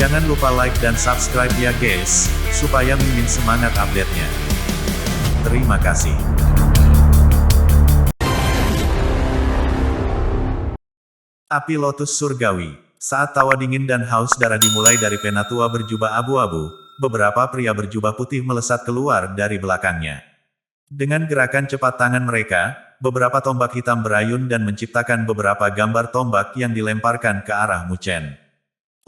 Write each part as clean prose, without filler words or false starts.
Jangan lupa like dan subscribe ya guys, supaya Mimin semangat update-nya. Terima kasih. Api Lotus Surgawi. Saat tawa dingin dan haus darah dimulai dari Penatua berjubah abu-abu, beberapa pria berjubah putih melesat keluar dari belakangnya. Dengan gerakan cepat tangan mereka, beberapa tombak hitam berayun dan menciptakan beberapa gambar tombak yang dilemparkan ke arah Mu Chen.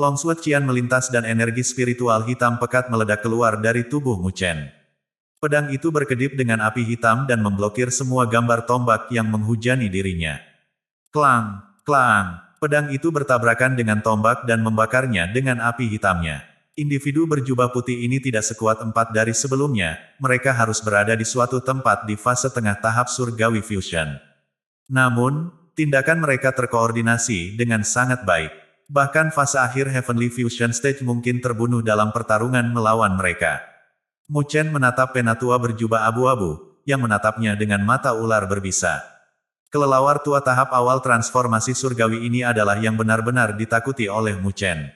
Longsword Qian melintas dan energi spiritual hitam pekat meledak keluar dari tubuh Mu Chen. Pedang itu berkedip dengan api hitam dan memblokir semua gambar tombak yang menghujani dirinya. Klang, klang, pedang itu bertabrakan dengan tombak dan membakarnya dengan api hitamnya. Individu berjubah putih ini tidak sekuat 4 dari sebelumnya, mereka harus berada di suatu tempat di fase tengah tahap surgawi fusion. Namun, tindakan mereka terkoordinasi dengan sangat baik. Bahkan fase akhir Heavenly Fusion Stage mungkin terbunuh dalam pertarungan melawan mereka. Mu Chen menatap Penatua berjubah abu-abu, yang menatapnya dengan mata ular berbisa. Kelelawar tua tahap awal transformasi surgawi ini adalah yang benar-benar ditakuti oleh Mu Chen.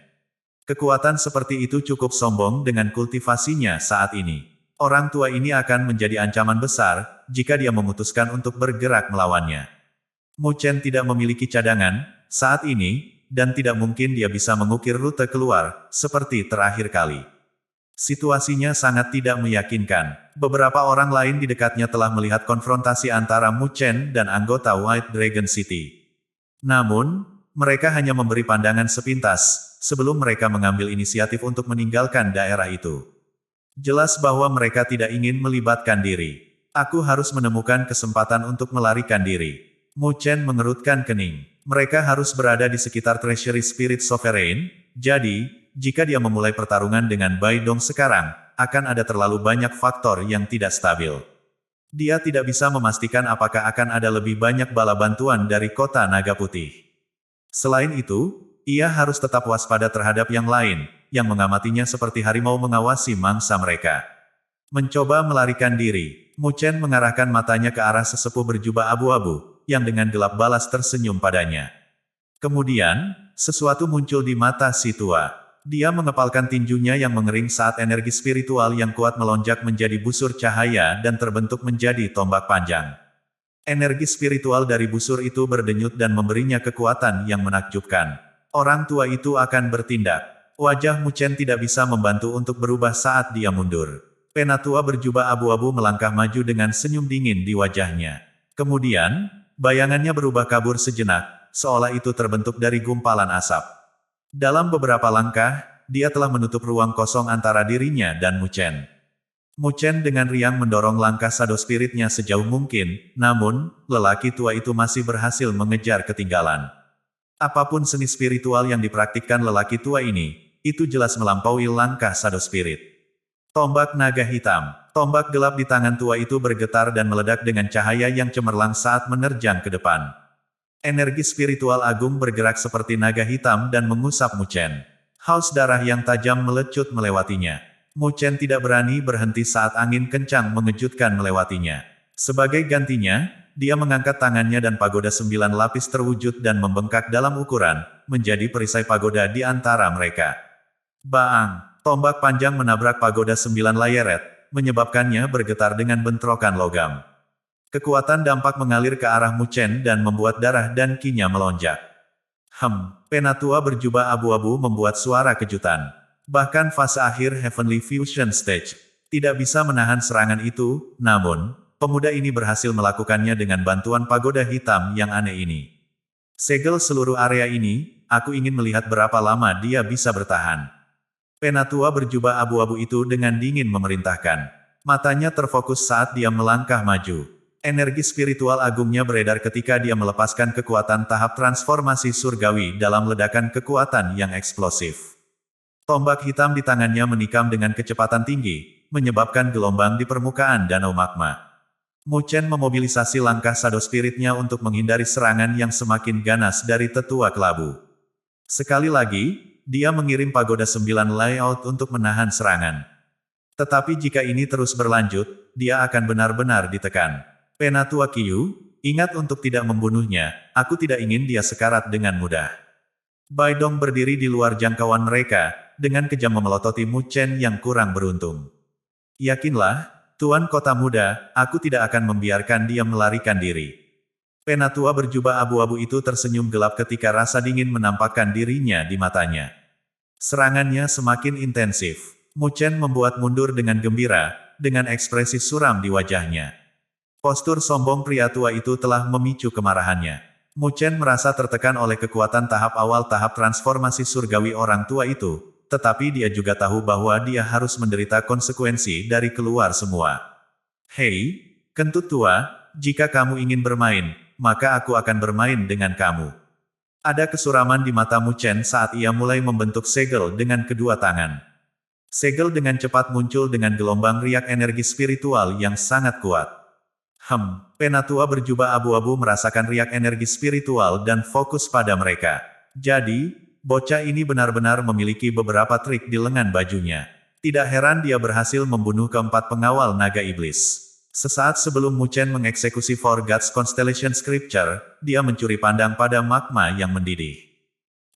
Kekuatan seperti itu cukup sombong dengan kultivasinya saat ini. Orang tua ini akan menjadi ancaman besar, jika dia memutuskan untuk bergerak melawannya. Mu Chen tidak memiliki cadangan, saat ini, dan tidak mungkin dia bisa mengukir rute keluar, seperti terakhir kali. Situasinya sangat tidak meyakinkan. Beberapa orang lain di dekatnya telah melihat konfrontasi antara Mu Chen dan anggota White Dragon City. Namun, mereka hanya memberi pandangan sepintas, sebelum mereka mengambil inisiatif untuk meninggalkan daerah itu. Jelas bahwa mereka tidak ingin melibatkan diri. Aku harus menemukan kesempatan untuk melarikan diri. Mu Chen mengerutkan kening. Mereka harus berada di sekitar Treasury Spirit Sovereign, jadi, jika dia memulai pertarungan dengan Bai Dong sekarang, akan ada terlalu banyak faktor yang tidak stabil. Dia tidak bisa memastikan apakah akan ada lebih banyak bala bantuan dari kota Naga Putih. Selain itu, ia harus tetap waspada terhadap yang lain, yang mengamatinya seperti harimau mengawasi mangsa mereka. Mencoba melarikan diri, Mu Chen mengarahkan matanya ke arah sesepuh berjubah abu-abu, yang dengan gelap balas tersenyum padanya. Kemudian, sesuatu muncul di mata si tua. Dia mengepalkan tinjunya yang mengering saat energi spiritual yang kuat melonjak menjadi busur cahaya dan terbentuk menjadi tombak panjang. Energi spiritual dari busur itu berdenyut dan memberinya kekuatan yang menakjubkan. Orang tua itu akan bertindak. Wajah Mu Chen tidak bisa membantu untuk berubah saat dia mundur. Penatua berjubah abu-abu melangkah maju dengan senyum dingin di wajahnya. Kemudian, bayangannya berubah kabur sejenak, seolah itu terbentuk dari gumpalan asap. Dalam beberapa langkah, dia telah menutup ruang kosong antara dirinya dan Mu Chen. Mu Chen dengan riang mendorong langkah shadow spiritnya sejauh mungkin, namun, lelaki tua itu masih berhasil mengejar ketinggalan. Apapun seni spiritual yang dipraktikkan lelaki tua ini, itu jelas melampaui langkah shadow spirit. Tombak naga hitam. Tombak gelap di tangan tua itu bergetar dan meledak dengan cahaya yang cemerlang saat menerjang ke depan. Energi spiritual agung bergerak seperti naga hitam dan mengusap Mu Chen. Haus darah yang tajam melecut melewatinya. Mu Chen tidak berani berhenti saat angin kencang mengejutkan melewatinya. Sebagai gantinya, dia mengangkat tangannya dan pagoda 9 lapis terwujud dan membengkak dalam ukuran, menjadi perisai pagoda di antara mereka. Baang! Tombak panjang menabrak pagoda 9 layeret, menyebabkannya bergetar dengan bentrokan logam. Kekuatan dampak mengalir ke arah Mu Chen dan membuat darah dan ki-nya melonjak. Penatua berjubah abu-abu membuat suara kejutan. Bahkan fase akhir Heavenly Fusion Stage tidak bisa menahan serangan itu, namun, pemuda ini berhasil melakukannya dengan bantuan pagoda hitam yang aneh ini. Segel seluruh area ini, aku ingin melihat berapa lama dia bisa bertahan. Penatua berjubah abu-abu itu dengan dingin memerintahkan. Matanya terfokus saat dia melangkah maju. Energi spiritual agungnya beredar ketika dia melepaskan kekuatan tahap transformasi surgawi dalam ledakan kekuatan yang eksplosif. Tombak hitam di tangannya menikam dengan kecepatan tinggi, menyebabkan gelombang di permukaan danau magma. Mu Chen memobilisasi langkah shadow spiritnya untuk menghindari serangan yang semakin ganas dari tetua kelabu. Sekali lagi, dia mengirim pagoda 9 layout untuk menahan serangan. Tetapi jika ini terus berlanjut, dia akan benar-benar ditekan. Penatua Qiu, ingat untuk tidak membunuhnya, aku tidak ingin dia sekarat dengan mudah. Bai Dong berdiri di luar jangkauan mereka, dengan kejam memelototi Mu Chen yang kurang beruntung. Yakinlah, Tuan Kota Muda, aku tidak akan membiarkan dia melarikan diri. Penatua berjubah abu-abu itu tersenyum gelap ketika rasa dingin menampakkan dirinya di matanya. Serangannya semakin intensif. Mu Chen membuat mundur dengan gembira, dengan ekspresi suram di wajahnya. Postur sombong pria tua itu telah memicu kemarahannya. Mu Chen merasa tertekan oleh kekuatan tahap awal tahap transformasi surgawi orang tua itu, tetapi dia juga tahu bahwa dia harus menderita konsekuensi dari keluar semua. Hei, kentut tua, jika kamu ingin bermain, maka aku akan bermain dengan kamu. Ada kesuraman di mata Mu Chen saat ia mulai membentuk segel dengan kedua tangan. Segel dengan cepat muncul dengan gelombang riak energi spiritual yang sangat kuat. Penatua berjubah abu-abu merasakan riak energi spiritual dan fokus pada mereka. Jadi, bocah ini benar-benar memiliki beberapa trik di lengan bajunya. Tidak heran dia berhasil membunuh keempat pengawal naga iblis. Sesaat sebelum Mu Chen mengeksekusi Four Gods Constellation Scripture, dia mencuri pandang pada magma yang mendidih.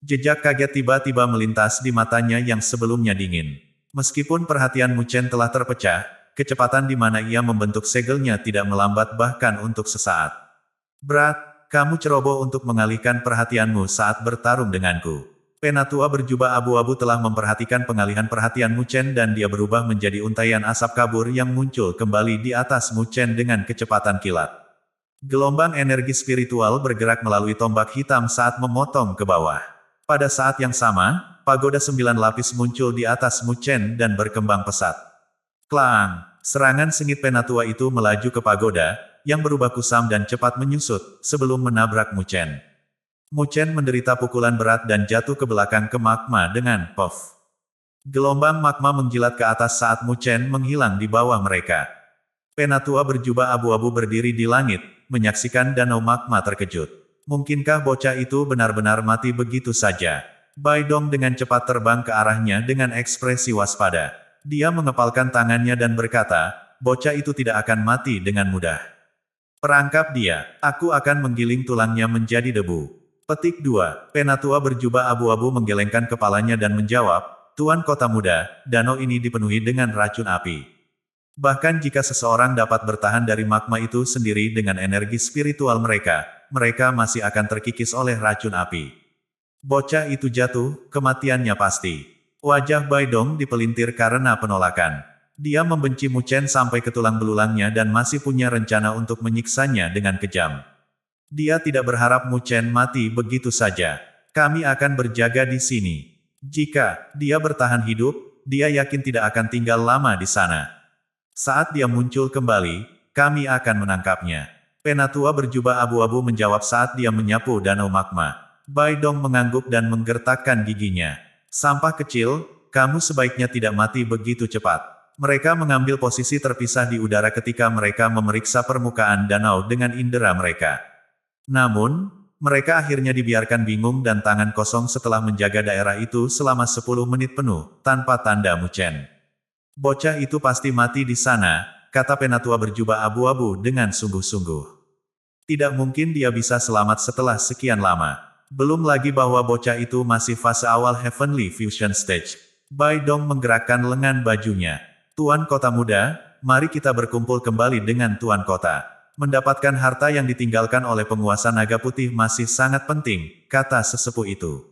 Jejak kaget tiba-tiba melintas di matanya yang sebelumnya dingin. Meskipun perhatian Mu Chen telah terpecah, kecepatan di mana ia membentuk segelnya tidak melambat bahkan untuk sesaat. Berat, kamu ceroboh untuk mengalihkan perhatianmu saat bertarung denganku. Penatua berjubah abu-abu telah memperhatikan pengalihan perhatian Mu Chen dan dia berubah menjadi untaian asap kabur yang muncul kembali di atas Mu Chen dengan kecepatan kilat. Gelombang energi spiritual bergerak melalui tombak hitam saat memotong ke bawah. Pada saat yang sama, pagoda 9 lapis muncul di atas Mu Chen dan berkembang pesat. Klang! Serangan sengit penatua itu melaju ke pagoda, yang berubah kusam dan cepat menyusut, sebelum menabrak Mu Chen. Mu Chen menderita pukulan berat dan jatuh ke belakang ke magma dengan puff. Gelombang magma menjilat ke atas saat Mu Chen menghilang di bawah mereka. Penatua berjubah abu-abu berdiri di langit, menyaksikan danau magma terkejut. Mungkinkah bocah itu benar-benar mati begitu saja? Bai Dong dengan cepat terbang ke arahnya dengan ekspresi waspada. Dia mengepalkan tangannya dan berkata, bocah itu tidak akan mati dengan mudah. Perangkap dia, aku akan menggiling tulangnya menjadi debu. Petik 2. Penatua berjubah abu-abu menggelengkan kepalanya dan menjawab, Tuan Kota Muda, danau ini dipenuhi dengan racun api. Bahkan jika seseorang dapat bertahan dari magma itu sendiri dengan energi spiritual mereka, mereka masih akan terkikis oleh racun api. Bocah itu jatuh, kematiannya pasti. Wajah Bai Dong dipelintir karena penolakan. Dia membenci Mu Chen sampai ke tulang belulangnya dan masih punya rencana untuk menyiksanya dengan kejam. Dia tidak berharap Mu Chen mati begitu saja. Kami akan berjaga di sini. Jika dia bertahan hidup, dia yakin tidak akan tinggal lama di sana. Saat dia muncul kembali, kami akan menangkapnya. Penatua berjubah abu-abu menjawab saat dia menyapu danau magma. Bai Dong mengangguk dan menggertakkan giginya. Sampah kecil, kamu sebaiknya tidak mati begitu cepat. Mereka mengambil posisi terpisah di udara ketika mereka memeriksa permukaan danau dengan indera mereka. Namun, mereka akhirnya dibiarkan bingung dan tangan kosong setelah menjaga daerah itu selama 10 menit penuh, tanpa tanda Mu Chen. Bocah itu pasti mati di sana, kata penatua berjubah abu-abu dengan sungguh-sungguh. Tidak mungkin dia bisa selamat setelah sekian lama. Belum lagi bahwa bocah itu masih fase awal Heavenly Fusion Stage. Bai Dong menggerakkan lengan bajunya. Tuan Kota Muda, mari kita berkumpul kembali dengan Tuan Kota. Mendapatkan harta yang ditinggalkan oleh penguasa naga putih masih sangat penting, kata sesepuh itu.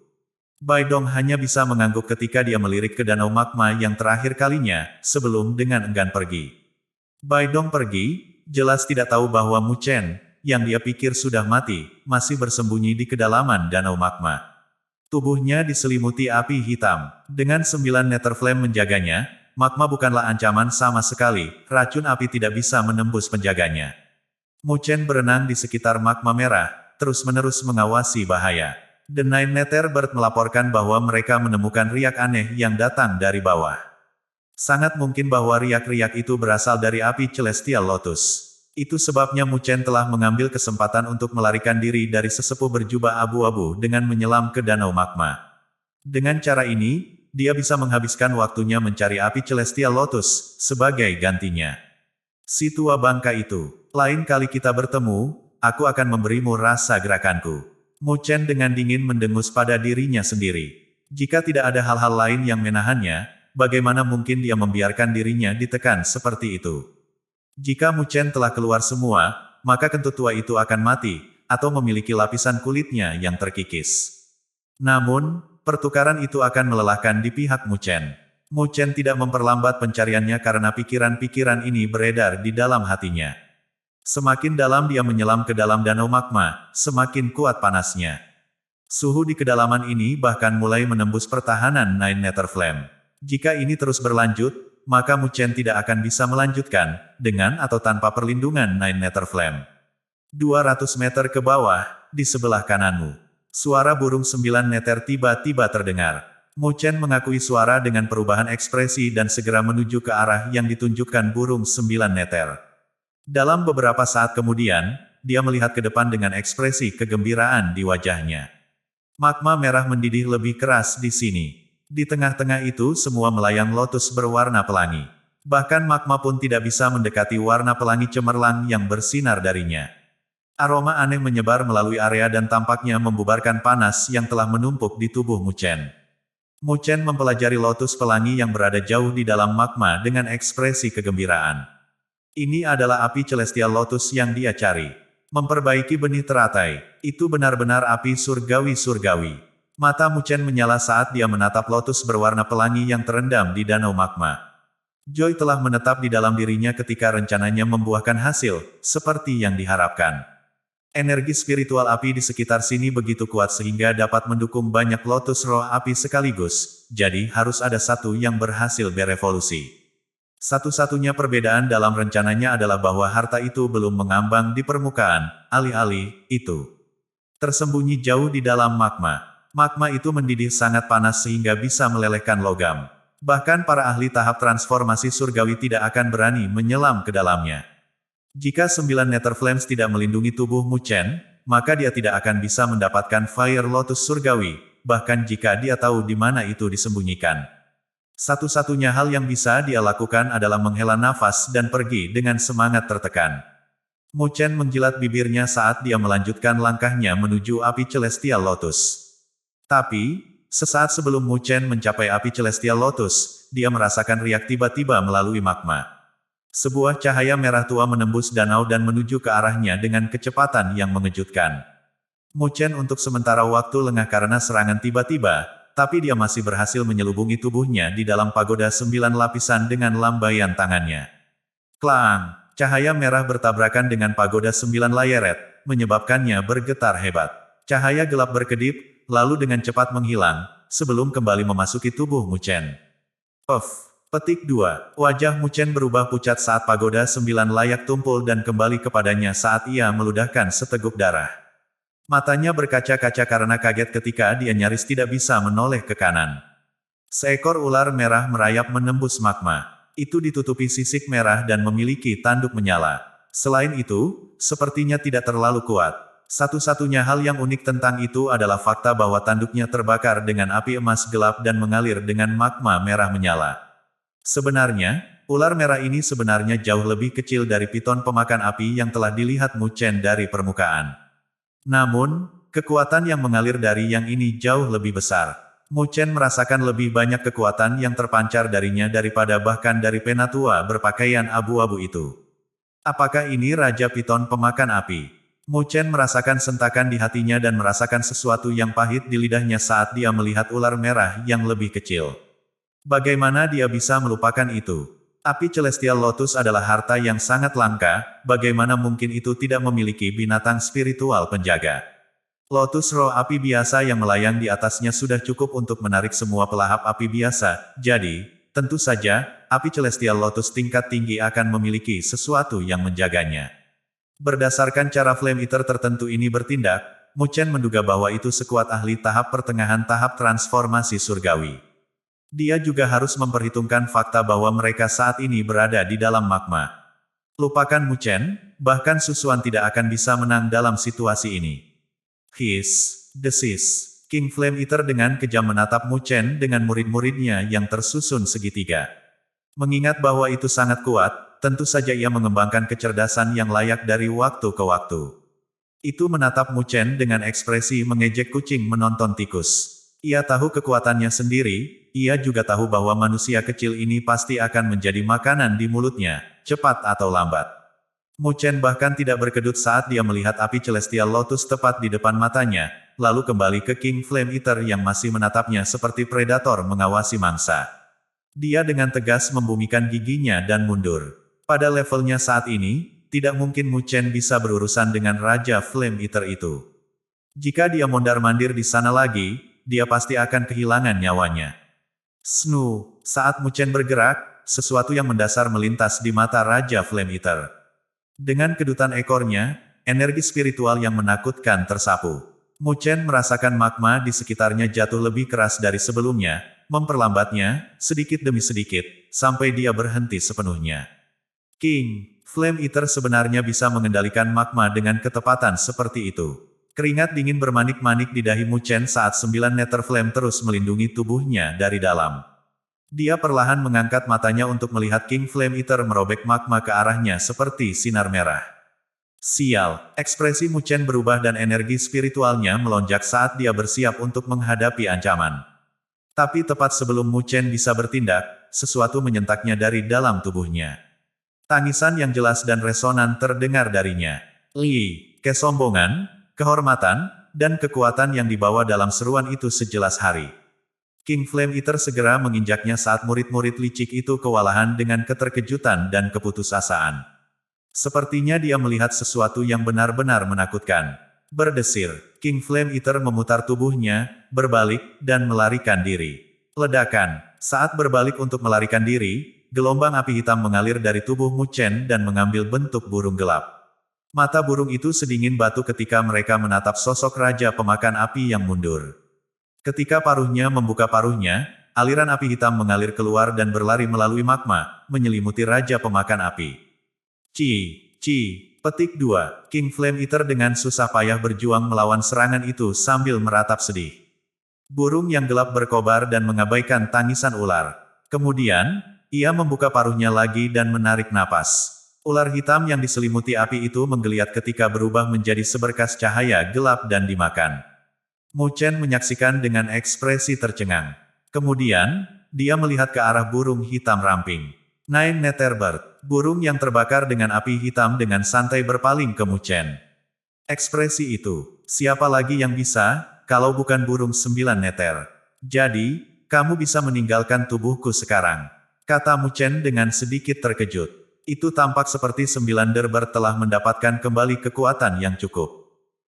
Bai Dong hanya bisa mengangguk ketika dia melirik ke danau magma yang terakhir kalinya, sebelum dengan enggan pergi. Bai Dong pergi, jelas tidak tahu bahwa Mu Chen, yang dia pikir sudah mati, masih bersembunyi di kedalaman danau magma. Tubuhnya diselimuti api hitam. Dengan 9 nether flame menjaganya, magma bukanlah ancaman sama sekali, racun api tidak bisa menembus penjaganya. Mu Chen berenang di sekitar magma merah, terus-menerus mengawasi bahaya. The Nine Nether Bird melaporkan bahwa mereka menemukan riak aneh yang datang dari bawah. Sangat mungkin bahwa riak-riak itu berasal dari api Celestial Lotus. Itu sebabnya Mu Chen telah mengambil kesempatan untuk melarikan diri dari sesepuh berjubah abu-abu dengan menyelam ke danau magma. Dengan cara ini, dia bisa menghabiskan waktunya mencari api Celestial Lotus, sebagai gantinya. Si tua bangka itu, lain kali kita bertemu, aku akan memberimu rasa gerakanku. Mu Chen dengan dingin mendengus pada dirinya sendiri. Jika tidak ada hal-hal lain yang menahannya, bagaimana mungkin dia membiarkan dirinya ditekan seperti itu? Jika Mu Chen telah keluar semua, maka kentut tua itu akan mati, atau memiliki lapisan kulitnya yang terkikis. Namun, pertukaran itu akan melelahkan di pihak Mu Chen. Mu Chen tidak memperlambat pencariannya karena pikiran-pikiran ini beredar di dalam hatinya. Semakin dalam dia menyelam ke dalam danau magma, semakin kuat panasnya. Suhu di kedalaman ini bahkan mulai menembus pertahanan Nine Nether Flame. Jika ini terus berlanjut, maka Mu Chen tidak akan bisa melanjutkan, dengan atau tanpa perlindungan Nine Nether Flame. 200 meter ke bawah, di sebelah kananmu. Suara burung 9 neter tiba-tiba terdengar. Mu Chen mengakui suara dengan perubahan ekspresi dan segera menuju ke arah yang ditunjukkan burung 9 neter. Dalam beberapa saat kemudian, dia melihat ke depan dengan ekspresi kegembiraan di wajahnya. Magma merah mendidih lebih keras di sini. Di tengah-tengah itu semua melayang lotus berwarna pelangi. Bahkan magma pun tidak bisa mendekati warna pelangi cemerlang yang bersinar darinya. Aroma aneh menyebar melalui area dan tampaknya membubarkan panas yang telah menumpuk di tubuh Mu Chen. Mu Chen mempelajari lotus pelangi yang berada jauh di dalam magma dengan ekspresi kegembiraan. Ini adalah api celestial lotus yang dia cari. Memperbaiki benih teratai, itu benar-benar api surgawi-surgawi. Mata Mu Chen menyala saat dia menatap lotus berwarna pelangi yang terendam di danau magma. Joy telah menetap di dalam dirinya ketika rencananya membuahkan hasil, seperti yang diharapkan. Energi spiritual api di sekitar sini begitu kuat sehingga dapat mendukung banyak lotus roh api sekaligus, jadi harus ada satu yang berhasil berevolusi. Satu-satunya perbedaan dalam rencananya adalah bahwa harta itu belum mengambang di permukaan, alih-alih itu tersembunyi jauh di dalam magma. Magma itu mendidih sangat panas sehingga bisa melelehkan logam. Bahkan para ahli tahap transformasi surgawi tidak akan berani menyelam ke dalamnya. Jika 9 Nether Flames tidak melindungi tubuh Mu Chen, maka dia tidak akan bisa mendapatkan Fire Lotus surgawi, bahkan jika dia tahu di mana itu disembunyikan. Satu-satunya hal yang bisa dia lakukan adalah menghela nafas dan pergi dengan semangat tertekan. Mu Chen menjilat bibirnya saat dia melanjutkan langkahnya menuju api Celestial Lotus. Tapi, sesaat sebelum Mu Chen mencapai api Celestial Lotus, dia merasakan riak tiba-tiba melalui magma. Sebuah cahaya merah tua menembus danau dan menuju ke arahnya dengan kecepatan yang mengejutkan. Mu Chen untuk sementara waktu lengah karena serangan tiba-tiba, tapi dia masih berhasil menyelubungi tubuhnya di dalam pagoda 9 lapisan dengan lambaian tangannya. Klang! Cahaya merah bertabrakan dengan pagoda 9 layeret, menyebabkannya bergetar hebat. Cahaya gelap berkedip, lalu dengan cepat menghilang, sebelum kembali memasuki tubuh Mu Chen. Petik 2. Wajah Mu Chen berubah pucat saat pagoda 9 layak tumpul dan kembali kepadanya saat ia meludahkan seteguk darah. Matanya berkaca-kaca karena kaget ketika dia nyaris tidak bisa menoleh ke kanan. Seekor ular merah merayap menembus magma. Itu ditutupi sisik merah dan memiliki tanduk menyala. Selain itu, sepertinya tidak terlalu kuat. Satu-satunya hal yang unik tentang itu adalah fakta bahwa tanduknya terbakar dengan api emas gelap dan mengalir dengan magma merah menyala. Sebenarnya, ular merah ini sebenarnya jauh lebih kecil dari piton pemakan api yang telah dilihat Mu Chen dari permukaan. Namun, kekuatan yang mengalir dari yang ini jauh lebih besar. Mu Chen merasakan lebih banyak kekuatan yang terpancar darinya daripada bahkan dari penatua berpakaian abu-abu itu. Apakah ini Raja Piton pemakan api? Mu Chen merasakan sentakan di hatinya dan merasakan sesuatu yang pahit di lidahnya saat dia melihat ular merah yang lebih kecil. Bagaimana dia bisa melupakan itu? Api Celestial Lotus adalah harta yang sangat langka, bagaimana mungkin itu tidak memiliki binatang spiritual penjaga. Lotus roh api biasa yang melayang di atasnya sudah cukup untuk menarik semua pelahap api biasa, jadi, tentu saja, api Celestial Lotus tingkat tinggi akan memiliki sesuatu yang menjaganya. Berdasarkan cara Flame Eater tertentu ini bertindak, Mu Chen menduga bahwa itu sekuat ahli tahap pertengahan tahap transformasi surgawi. Dia juga harus memperhitungkan fakta bahwa mereka saat ini berada di dalam magma. Lupakan Mu Chen, bahkan Susuan tidak akan bisa menang dalam situasi ini. Desis. King Flame Eater dengan kejam menatap Mu Chen dengan murid-muridnya yang tersusun segitiga. Mengingat bahwa itu sangat kuat, tentu saja ia mengembangkan kecerdasan yang layak dari waktu ke waktu. Itu menatap Mu Chen dengan ekspresi mengejek kucing menonton tikus. Ia tahu kekuatannya sendiri, ia juga tahu bahwa manusia kecil ini pasti akan menjadi makanan di mulutnya, cepat atau lambat. Mu Chen bahkan tidak berkedut saat dia melihat api Celestial Lotus tepat di depan matanya, lalu kembali ke King Flame Eater yang masih menatapnya seperti predator mengawasi mangsa. Dia dengan tegas membumikan giginya dan mundur. Pada levelnya saat ini, tidak mungkin Mu Chen bisa berurusan dengan Raja Flame Eater itu. Jika dia mondar-mandir di sana lagi, dia pasti akan kehilangan nyawanya. Snu, saat Mu Chen bergerak, sesuatu yang mendasar melintas di mata Raja Flame Eater. Dengan kedutan ekornya, energi spiritual yang menakutkan tersapu. Mu Chen merasakan magma di sekitarnya jatuh lebih keras dari sebelumnya, memperlambatnya, sedikit demi sedikit, sampai dia berhenti sepenuhnya. King Flame Eater sebenarnya bisa mengendalikan magma dengan ketepatan seperti itu. Keringat dingin bermanik-manik di dahi Mu Chen saat 9 Nether Flame terus melindungi tubuhnya dari dalam. Dia perlahan mengangkat matanya untuk melihat King Flame Eater merobek magma ke arahnya seperti sinar merah. Sial, ekspresi Mu Chen berubah dan energi spiritualnya melonjak saat dia bersiap untuk menghadapi ancaman. Tapi tepat sebelum Mu Chen bisa bertindak, sesuatu menyentaknya dari dalam tubuhnya. Tangisan yang jelas dan resonan terdengar darinya. Kesombongan, kehormatan, dan kekuatan yang dibawa dalam seruan itu sejelas hari. King Flame Eater segera menginjaknya saat murid-murid licik itu kewalahan dengan keterkejutan dan keputusasaan. Sepertinya dia melihat sesuatu yang benar-benar menakutkan. Berdesir, King Flame Eater memutar tubuhnya, berbalik, dan melarikan diri. Ledakan, saat berbalik untuk melarikan diri, gelombang api hitam mengalir dari tubuh Mu Chen dan mengambil bentuk burung gelap. Mata burung itu sedingin batu ketika mereka menatap sosok Raja Pemakan Api yang mundur. Ketika paruhnya membuka paruhnya, aliran api hitam mengalir keluar dan berlari melalui magma, menyelimuti Raja Pemakan Api. Petik 2. King Flame Eater dengan susah payah berjuang melawan serangan itu sambil meratap sedih. Burung yang gelap berkobar dan mengabaikan tangisan ular. Kemudian, ia membuka paruhnya lagi dan menarik napas. Ular hitam yang diselimuti api itu menggeliat ketika berubah menjadi seberkas cahaya gelap dan dimakan. Mu Chen menyaksikan dengan ekspresi tercengang. Kemudian, dia melihat ke arah burung hitam ramping. Nine Nether Bird, burung yang terbakar dengan api hitam dengan santai berpaling ke Mu Chen. Ekspresi itu, siapa lagi yang bisa, kalau bukan burung 9 Nether? Jadi, kamu bisa meninggalkan tubuhku sekarang, kata Mu Chen dengan sedikit terkejut. Itu tampak seperti 9 Nether telah mendapatkan kembali kekuatan yang cukup.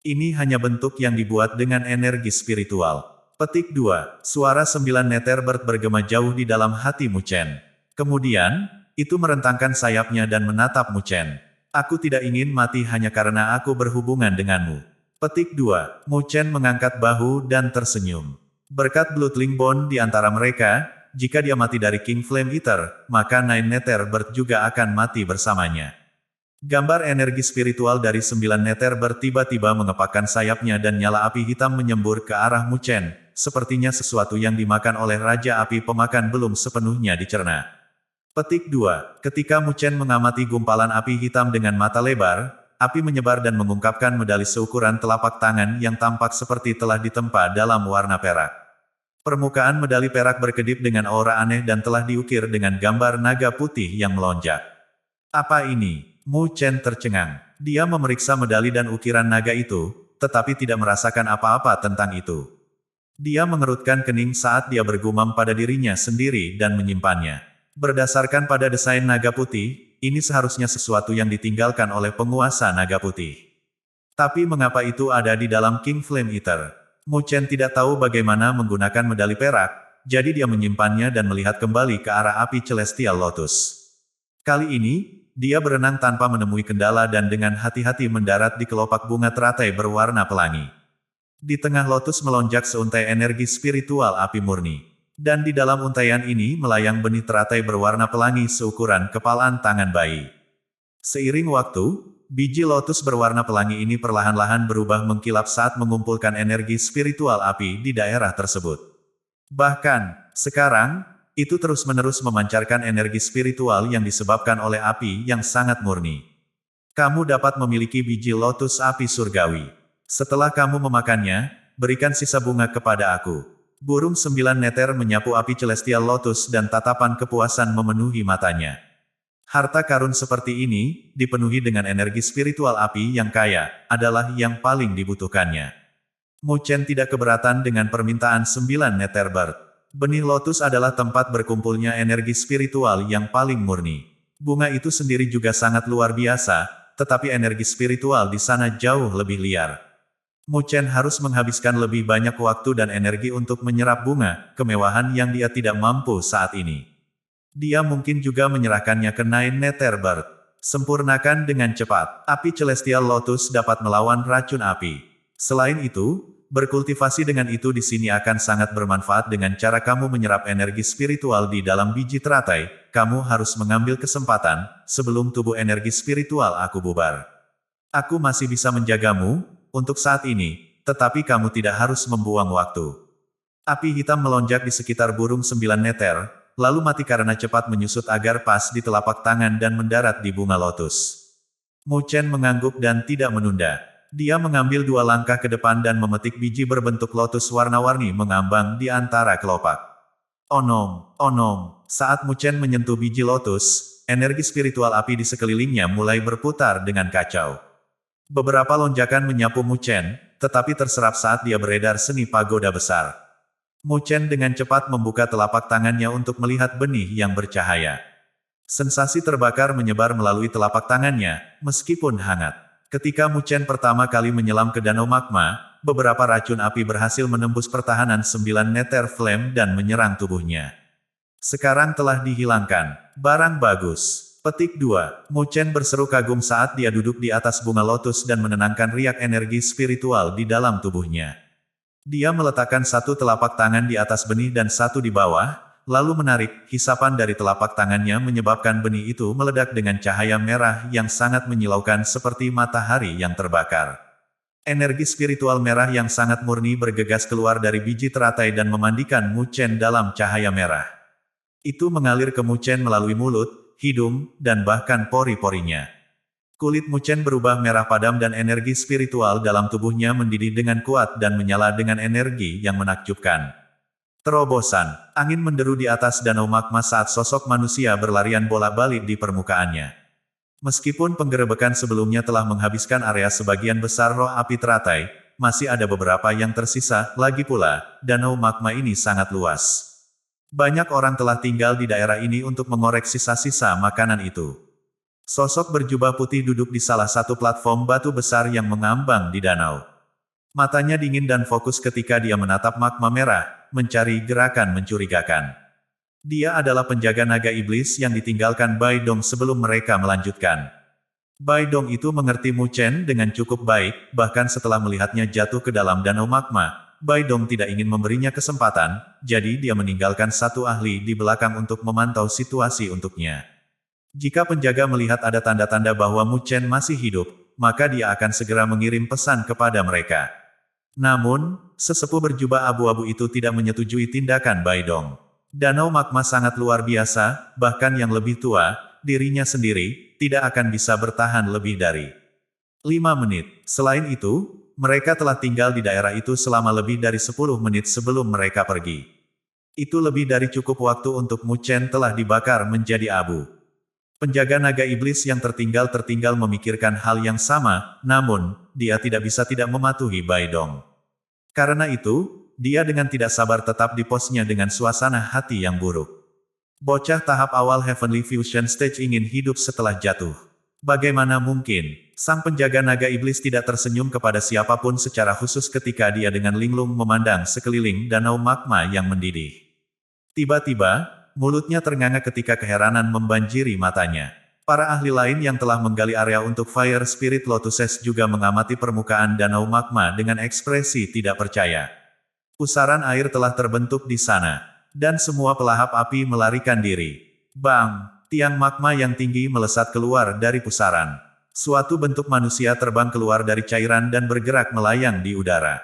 Ini hanya bentuk yang dibuat dengan energi spiritual. Petik 2. Suara 9 Nether bergema jauh di dalam hati Mu Chen. Kemudian, itu merentangkan sayapnya dan menatap Mu Chen. Aku tidak ingin mati hanya karena aku berhubungan denganmu. Petik 2. Mu Chen mengangkat bahu dan tersenyum. Berkat Bloodling Bond di antara mereka, jika dia mati dari King Flame Eater, maka Nine Nether Bird juga akan mati bersamanya. Gambar energi spiritual dari 9 Nether Bird tiba-tiba mengepakkan sayapnya dan nyala api hitam menyembur ke arah Mu Chen, sepertinya sesuatu yang dimakan oleh Raja Api Pemakan belum sepenuhnya dicerna. Petik 2. Ketika Mu Chen mengamati gumpalan api hitam dengan mata lebar, api menyebar dan mengungkapkan medali seukuran telapak tangan yang tampak seperti telah ditempa dalam warna perak. Permukaan medali perak berkedip dengan aura aneh dan telah diukir dengan gambar naga putih yang melonjak. Apa ini? Mu Chen tercengang. Dia memeriksa medali dan ukiran naga itu, tetapi tidak merasakan apa-apa tentang itu. Dia mengerutkan kening saat dia bergumam pada dirinya sendiri dan menyimpannya. Berdasarkan pada desain naga putih, ini seharusnya sesuatu yang ditinggalkan oleh penguasa naga putih. Tapi mengapa itu ada di dalam King Flame Eater? Mu Chen tidak tahu bagaimana menggunakan medali perak, jadi dia menyimpannya dan melihat kembali ke arah api Celestial Lotus. Kali ini, dia berenang tanpa menemui kendala dan dengan hati-hati mendarat di kelopak bunga teratai berwarna pelangi. Di tengah lotus melonjak seuntai energi spiritual api murni. Dan di dalam untaian ini melayang benih teratai berwarna pelangi seukuran kepalan tangan bayi. Seiring waktu, biji lotus berwarna pelangi ini perlahan-lahan berubah mengkilap saat mengumpulkan energi spiritual api di daerah tersebut. Bahkan, sekarang, itu terus-menerus memancarkan energi spiritual yang disebabkan oleh api yang sangat murni. Kamu dapat memiliki biji lotus api surgawi. Setelah kamu memakannya, berikan sisa bunga kepada aku. Burung 9 neter menyapu api Celestial Lotus dan tatapan kepuasan memenuhi matanya. Harta karun seperti ini, dipenuhi dengan energi spiritual api yang kaya, adalah yang paling dibutuhkannya. Mu Chen tidak keberatan dengan permintaan 9 neter bird. Benih lotus adalah tempat berkumpulnya energi spiritual yang paling murni. Bunga itu sendiri juga sangat luar biasa, tetapi energi spiritual di sana jauh lebih liar. Mu Chen harus menghabiskan lebih banyak waktu dan energi untuk menyerap bunga, kemewahan yang dia tidak mampu saat ini. Dia mungkin juga menyerahkannya ke 9 neter bird. Sempurnakan dengan cepat. Api Celestial Lotus dapat melawan racun api. Selain itu, berkultivasi dengan itu di sini akan sangat bermanfaat dengan cara kamu menyerap energi spiritual di dalam biji teratai. Kamu harus mengambil kesempatan, sebelum tubuh energi spiritual aku bubar. Aku masih bisa menjagamu, untuk saat ini, tetapi kamu tidak harus membuang waktu. Api hitam melonjak di sekitar burung 9 neter, lalu mati karena cepat menyusut agar pas di telapak tangan dan mendarat di bunga lotus. Mu Chen mengangguk dan tidak menunda. Dia mengambil 2 langkah ke depan dan memetik biji berbentuk lotus warna-warni mengambang di antara kelopak. Onom, onom. Saat Mu Chen menyentuh biji lotus, energi spiritual api di sekelilingnya mulai berputar dengan kacau. Beberapa lonjakan menyapu Mu Chen, tetapi terserap saat dia beredar seni pagoda besar. Mu Chen dengan cepat membuka telapak tangannya untuk melihat benih yang bercahaya. Sensasi terbakar menyebar melalui telapak tangannya, meskipun hangat. Ketika Mu Chen pertama kali menyelam ke danau magma, beberapa racun api berhasil menembus pertahanan 9 neter flame dan menyerang tubuhnya. Sekarang telah dihilangkan. Barang bagus. Petik 2. Mu Chen berseru kagum saat dia duduk di atas bunga lotus dan menenangkan riak energi spiritual di dalam tubuhnya. Dia meletakkan 1 telapak tangan di atas benih dan 1 di bawah, lalu menarik, hisapan dari telapak tangannya menyebabkan benih itu meledak dengan cahaya merah yang sangat menyilaukan seperti matahari yang terbakar. Energi spiritual merah yang sangat murni bergegas keluar dari biji teratai dan memandikan Mu Chen dalam cahaya merah. Itu mengalir ke Mu Chen melalui mulut, hidung, dan bahkan pori-porinya. Kulit Mu Chen berubah merah padam dan energi spiritual dalam tubuhnya mendidih dengan kuat dan menyala dengan energi yang menakjubkan. Terobosan. Angin menderu di atas danau magma saat sosok manusia berlarian bolak-balik di permukaannya. Meskipun penggerebekan sebelumnya telah menghabiskan area sebagian besar roh api teratai, masih ada beberapa yang tersisa, lagi pula, danau magma ini sangat luas. Banyak orang telah tinggal di daerah ini untuk mengorek sisa-sisa makanan itu. Sosok berjubah putih duduk di salah satu platform batu besar yang mengambang di danau. Matanya dingin dan fokus ketika dia menatap magma merah, mencari gerakan mencurigakan. Dia adalah penjaga naga iblis yang ditinggalkan Bai Dong sebelum mereka melanjutkan. Bai Dong itu mengerti Mu Chen dengan cukup baik, bahkan setelah melihatnya jatuh ke dalam danau magma, Bai Dong tidak ingin memberinya kesempatan, jadi dia meninggalkan 1 ahli di belakang untuk memantau situasi untuknya. Jika penjaga melihat ada tanda-tanda bahwa Mu Chen masih hidup, maka dia akan segera mengirim pesan kepada mereka. Namun, sesepuh berjubah abu-abu itu tidak menyetujui tindakan Bai Dong. Danau magma sangat luar biasa, bahkan yang lebih tua, dirinya sendiri, tidak akan bisa bertahan lebih dari 5 menit. Selain itu, mereka telah tinggal di daerah itu selama lebih dari 10 menit sebelum mereka pergi. Itu lebih dari cukup waktu untuk Mu Chen telah dibakar menjadi abu. Penjaga naga iblis yang tertinggal memikirkan hal yang sama, namun, dia tidak bisa tidak mematuhi Bai Dong. Karena itu, dia dengan tidak sabar tetap di posnya dengan suasana hati yang buruk. Bocah tahap awal Heavenly Fusion Stage ingin hidup setelah jatuh. Bagaimana mungkin, sang penjaga naga iblis tidak tersenyum kepada siapapun secara khusus ketika dia dengan linglung memandang sekeliling danau magma yang mendidih. Tiba-tiba, mulutnya ternganga ketika keheranan membanjiri matanya. Para ahli lain yang telah menggali area untuk Fire Spirit Lotuses juga mengamati permukaan danau magma dengan ekspresi tidak percaya. Pusaran air telah terbentuk di sana. Dan semua pelahap api melarikan diri. Bang! Tiang magma yang tinggi melesat keluar dari pusaran. Suatu bentuk manusia terbang keluar dari cairan dan bergerak melayang di udara.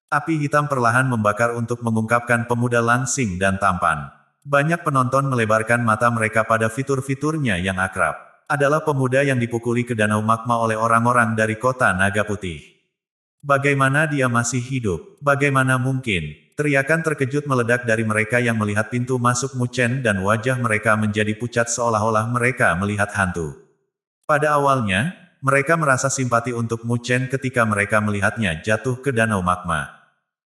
Api hitam perlahan membakar untuk mengungkapkan pemuda langsing dan tampan. Banyak penonton melebarkan mata mereka pada fitur-fiturnya yang akrab. Adalah pemuda yang dipukuli ke danau magma oleh orang-orang dari kota Naga Putih. Bagaimana dia masih hidup? Bagaimana mungkin? teriakan terkejut meledak dari mereka yang melihat pintu masuk Mu Chen dan wajah mereka menjadi pucat seolah-olah mereka melihat hantu. Pada awalnya, mereka merasa simpati untuk Mu Chen ketika mereka melihatnya jatuh ke danau magma.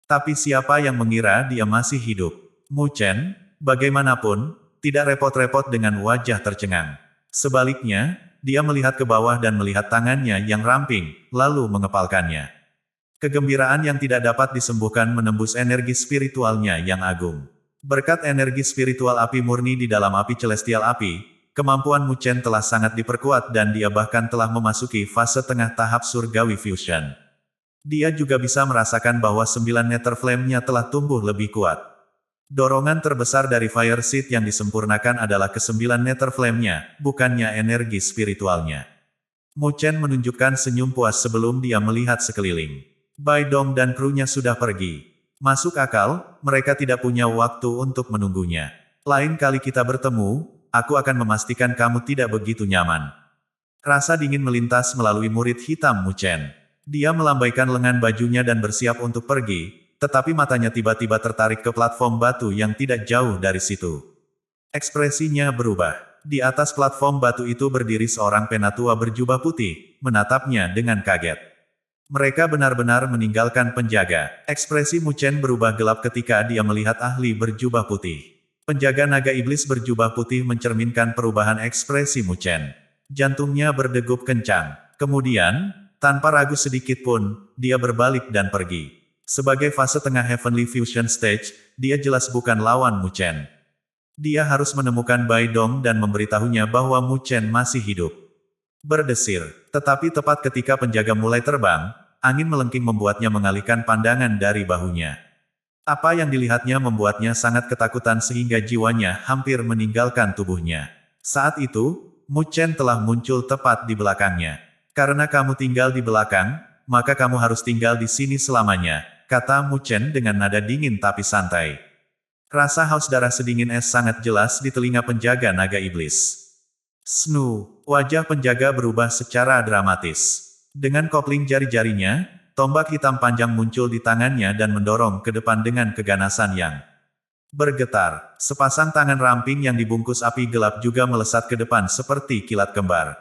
Tapi siapa yang mengira dia masih hidup? Mu Chen, bagaimanapun, tidak repot-repot dengan wajah tercengang. Sebaliknya, dia melihat ke bawah dan melihat tangannya yang ramping, lalu mengepalkannya. Kegembiraan yang tidak dapat disembuhkan menembus energi spiritualnya yang agung. Berkat energi spiritual api murni di dalam api celestial api, kemampuan Mu Chen telah sangat diperkuat dan dia bahkan telah memasuki fase tengah tahap surgawi fusion. Dia juga bisa merasakan bahwa 9 nether flame-nya telah tumbuh lebih kuat. Dorongan terbesar dari Fire Seed yang disempurnakan adalah ke-9 nether flame-nya, bukannya energi spiritualnya. Mu Chen menunjukkan senyum puas sebelum dia melihat sekeliling. Bai Dong dan krunya sudah pergi. Masuk akal, mereka tidak punya waktu untuk menunggunya. Lain kali kita bertemu, aku akan memastikan kamu tidak begitu nyaman. Rasa dingin melintas melalui murid hitam Mu Chen. Dia melambaikan lengan bajunya dan bersiap untuk pergi, tetapi matanya tiba-tiba tertarik ke platform batu yang tidak jauh dari situ. Ekspresinya berubah. Di atas platform batu itu berdiri seorang penatua berjubah putih, menatapnya dengan kaget. Mereka benar-benar meninggalkan penjaga. Ekspresi Mu Chen berubah gelap ketika dia melihat ahli berjubah putih. Penjaga naga iblis berjubah putih mencerminkan perubahan ekspresi Mu Chen. Jantungnya berdegup kencang. Kemudian, tanpa ragu sedikit pun, dia berbalik dan pergi. Sebagai fase tengah Heavenly Fusion Stage, dia jelas bukan lawan Mu Chen. Dia harus menemukan Bai Dong dan memberitahunya bahwa Mu Chen masih hidup. Berdesir, tetapi tepat ketika penjaga mulai terbang, angin melengking membuatnya mengalihkan pandangan dari bahunya. Apa yang dilihatnya membuatnya sangat ketakutan sehingga jiwanya hampir meninggalkan tubuhnya. Saat itu, Mu Chen telah muncul tepat di belakangnya. Karena kamu tinggal di belakang, maka kamu harus tinggal di sini selamanya, kata Mu Chen dengan nada dingin tapi santai. Rasa haus darah sedingin es sangat jelas di telinga penjaga naga iblis. Snu, wajah penjaga berubah secara dramatis. Dengan kopling jari-jarinya, tombak hitam panjang muncul di tangannya dan mendorong ke depan dengan keganasan yang bergetar. Sepasang tangan ramping yang dibungkus api gelap juga melesat ke depan seperti kilat kembar.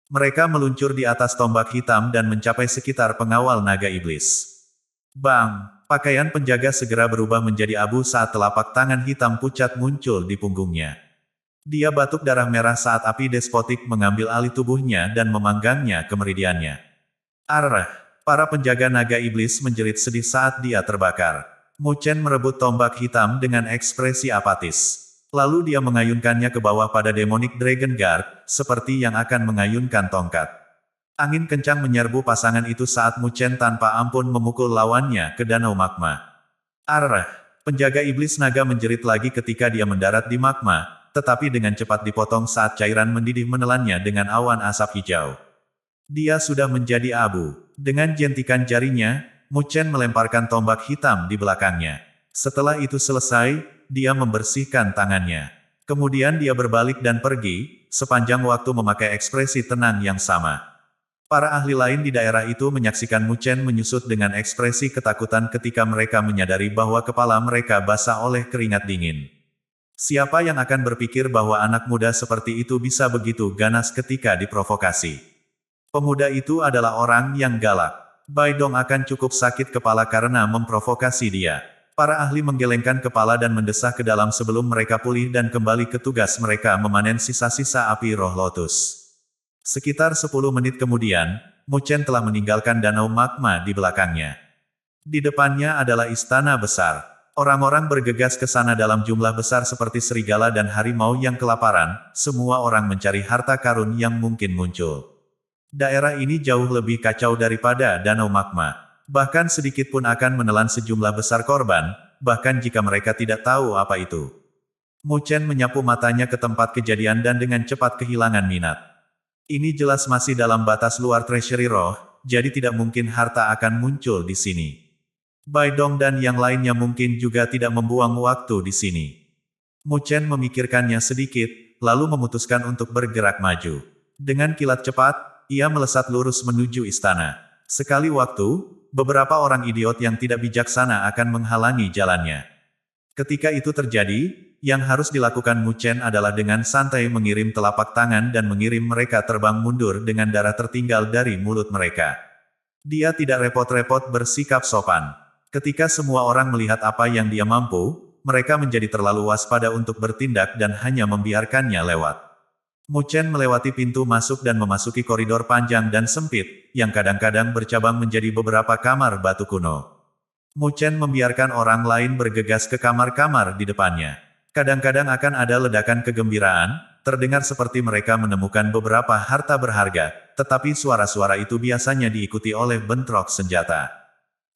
Mereka meluncur di atas tombak hitam dan mencapai sekitar pengawal naga iblis. Bang! Pakaian penjaga segera berubah menjadi abu saat telapak tangan hitam pucat muncul di punggungnya. Dia batuk darah merah saat api despotik mengambil alih tubuhnya dan memanggangnya ke meridiannya. Arrah! Para penjaga naga iblis menjerit sedih saat dia terbakar. Mu Chen merebut tombak hitam dengan ekspresi apatis. Lalu dia mengayunkannya ke bawah pada Demonic Dragon Guard, seperti yang akan mengayunkan tongkat. Angin kencang menyerbu pasangan itu saat Mu Chen tanpa ampun memukul lawannya ke danau magma. Arrah! Penjaga iblis naga menjerit lagi ketika dia mendarat di magma, tetapi dengan cepat dipotong saat cairan mendidih menelannya dengan awan asap hijau. Dia sudah menjadi abu. Dengan jentikan jarinya, Mu Chen melemparkan tombak hitam di belakangnya. Setelah itu selesai, dia membersihkan tangannya. Kemudian dia berbalik dan pergi, sepanjang waktu memakai ekspresi tenang yang sama. Para ahli lain di daerah itu menyaksikan Mu Chen menyusut dengan ekspresi ketakutan ketika mereka menyadari bahwa kepala mereka basah oleh keringat dingin. Siapa yang akan berpikir bahwa anak muda seperti itu bisa begitu ganas ketika diprovokasi? Pemuda itu adalah orang yang galak. Bai Dong akan cukup sakit kepala karena memprovokasi dia. Para ahli menggelengkan kepala dan mendesah ke dalam sebelum mereka pulih dan kembali ke tugas mereka memanen sisa-sisa api roh lotus. Sekitar 10 menit kemudian, Mu Chen telah meninggalkan danau magma di belakangnya. Di depannya adalah istana besar. Orang-orang bergegas ke sana dalam jumlah besar seperti serigala dan harimau yang kelaparan, semua orang mencari harta karun yang mungkin muncul. Daerah ini jauh lebih kacau daripada danau magma. Bahkan sedikit pun akan menelan sejumlah besar korban, bahkan jika mereka tidak tahu apa itu. Mu Chen menyapu matanya ke tempat kejadian dan dengan cepat kehilangan minat. Ini jelas masih dalam batas luar treasury roh, jadi tidak mungkin harta akan muncul di sini. Bai Dong dan yang lainnya mungkin juga tidak membuang waktu di sini. Mu Chen memikirkannya sedikit, lalu memutuskan untuk bergerak maju. Dengan kilat cepat, ia melesat lurus menuju istana. Sekali waktu, beberapa orang idiot yang tidak bijaksana akan menghalangi jalannya. Ketika itu terjadi, yang harus dilakukan Mu Chen adalah dengan santai mengirim telapak tangan dan mengirim mereka terbang mundur dengan darah tertinggal dari mulut mereka. Dia tidak repot-repot bersikap sopan. Ketika semua orang melihat apa yang dia mampu, mereka menjadi terlalu waspada untuk bertindak dan hanya membiarkannya lewat. Mu Chen melewati pintu masuk dan memasuki koridor panjang dan sempit, yang kadang-kadang bercabang menjadi beberapa kamar batu kuno. Mu Chen membiarkan orang lain bergegas ke kamar-kamar di depannya. Kadang-kadang akan ada ledakan kegembiraan, terdengar seperti mereka menemukan beberapa harta berharga, tetapi suara-suara itu biasanya diikuti oleh bentrok senjata.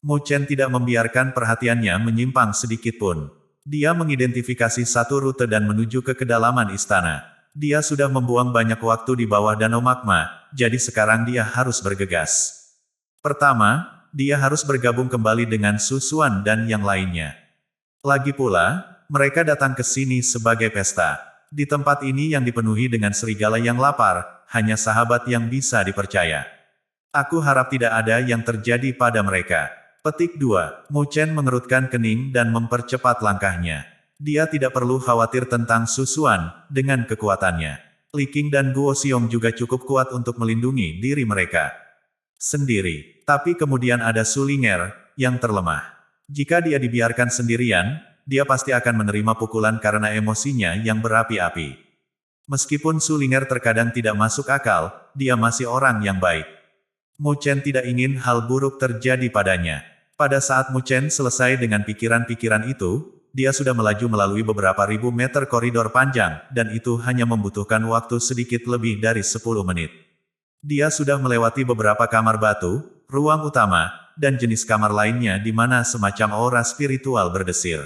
Mu Chen tidak membiarkan perhatiannya menyimpang sedikit pun. Dia mengidentifikasi satu rute dan menuju ke kedalaman istana. Dia sudah membuang banyak waktu di bawah danau magma, jadi sekarang dia harus bergegas. Pertama, dia harus bergabung kembali dengan Su Xuan dan yang lainnya. Lagi pula, mereka datang ke sini sebagai pesta. Di tempat ini yang dipenuhi dengan serigala yang lapar, hanya sahabat yang bisa dipercaya. Aku harap tidak ada yang terjadi pada mereka. Petik 2. Mu Chen mengerutkan kening dan mempercepat langkahnya. Dia tidak perlu khawatir tentang Su Xuan, dengan kekuatannya. Li Qing dan Guo Xiong juga cukup kuat untuk melindungi diri mereka sendiri. Tapi kemudian ada Su Linger, yang terlemah. Jika dia dibiarkan sendirian, dia pasti akan menerima pukulan karena emosinya yang berapi-api. Meskipun Su Linger terkadang tidak masuk akal, dia masih orang yang baik. Mu Chen tidak ingin hal buruk terjadi padanya. Pada saat Mu Chen selesai dengan pikiran-pikiran itu, dia sudah melaju melalui beberapa ribu meter koridor panjang, dan itu hanya membutuhkan waktu sedikit lebih dari 10 menit. Dia sudah melewati beberapa kamar batu, ruang utama, dan jenis kamar lainnya di mana semacam aura spiritual berdesir.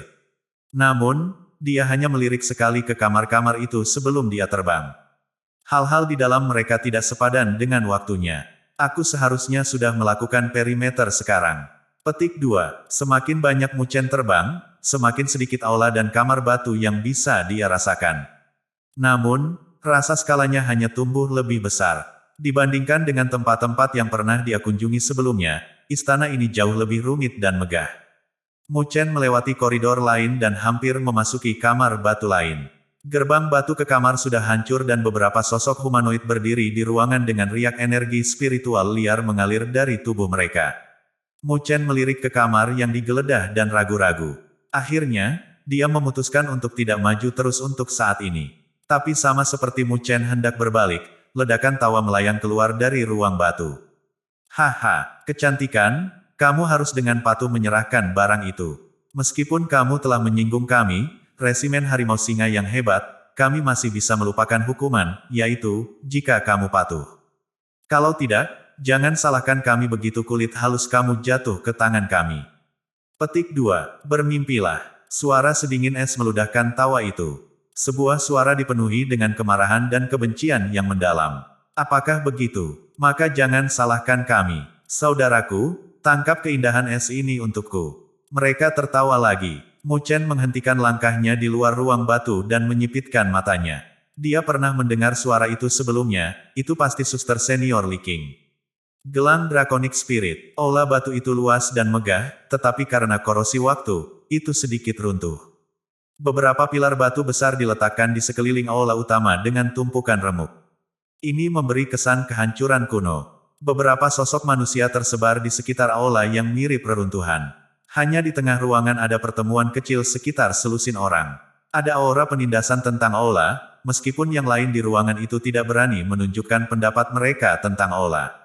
Namun, dia hanya melirik sekali ke kamar-kamar itu sebelum dia terbang. Hal-hal di dalam mereka tidak sepadan dengan waktunya. Aku seharusnya sudah melakukan perimeter sekarang. Petik 2. Semakin banyak Mu Chen terbang, semakin sedikit aula dan kamar batu yang bisa dia rasakan. Namun, rasa skalanya hanya tumbuh lebih besar. Dibandingkan dengan tempat-tempat yang pernah dia kunjungi sebelumnya, istana ini jauh lebih rumit dan megah. Mu Chen melewati koridor lain dan hampir memasuki kamar batu lain. Gerbang batu ke kamar sudah hancur dan beberapa sosok humanoid berdiri di ruangan dengan riak energi spiritual liar mengalir dari tubuh mereka. Mu Chen melirik ke kamar yang digeledah dan ragu-ragu. Akhirnya, dia memutuskan untuk tidak maju terus untuk saat ini. Tapi sama seperti Mu Chen hendak berbalik, ledakan tawa melayang keluar dari ruang batu. Haha, kecantikan, kamu harus dengan patuh menyerahkan barang itu. Meskipun kamu telah menyinggung kami, resimen harimau singa yang hebat, kami masih bisa melupakan hukuman, yaitu, jika kamu patuh. Kalau tidak, jangan salahkan kami begitu kulit halus kamu jatuh ke tangan kami. Petik 2. Bermimpilah. Suara sedingin es meludahkan tawa itu. Sebuah suara dipenuhi dengan kemarahan dan kebencian yang mendalam. Apakah begitu? Maka jangan salahkan kami. Saudaraku, tangkap keindahan es ini untukku. Mereka tertawa lagi. Mu Chen menghentikan langkahnya di luar ruang batu dan menyipitkan matanya. Dia pernah mendengar suara itu sebelumnya, itu pasti suster senior Li Qing. Gelang Draconic Spirit. Aula batu itu luas dan megah, tetapi karena korosi waktu, itu sedikit runtuh. Beberapa pilar batu besar diletakkan di sekeliling aula utama dengan tumpukan remuk. Ini memberi kesan kehancuran kuno. Beberapa sosok manusia tersebar di sekitar aula yang mirip reruntuhan. Hanya di tengah ruangan ada pertemuan kecil sekitar selusin orang. Ada aura penindasan tentang aula, meskipun yang lain di ruangan itu tidak berani menunjukkan pendapat mereka tentang aula.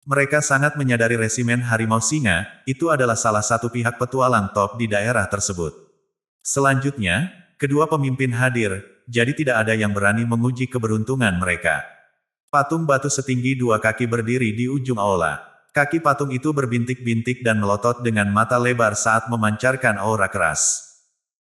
Mereka sangat menyadari resimen harimau singa, itu adalah salah satu pihak petualang top di daerah tersebut. Selanjutnya, kedua pemimpin hadir, jadi tidak ada yang berani menguji keberuntungan mereka. Patung batu setinggi 2 kaki berdiri di ujung aula. Kaki patung itu berbintik-bintik dan melotot dengan mata lebar saat memancarkan aura keras.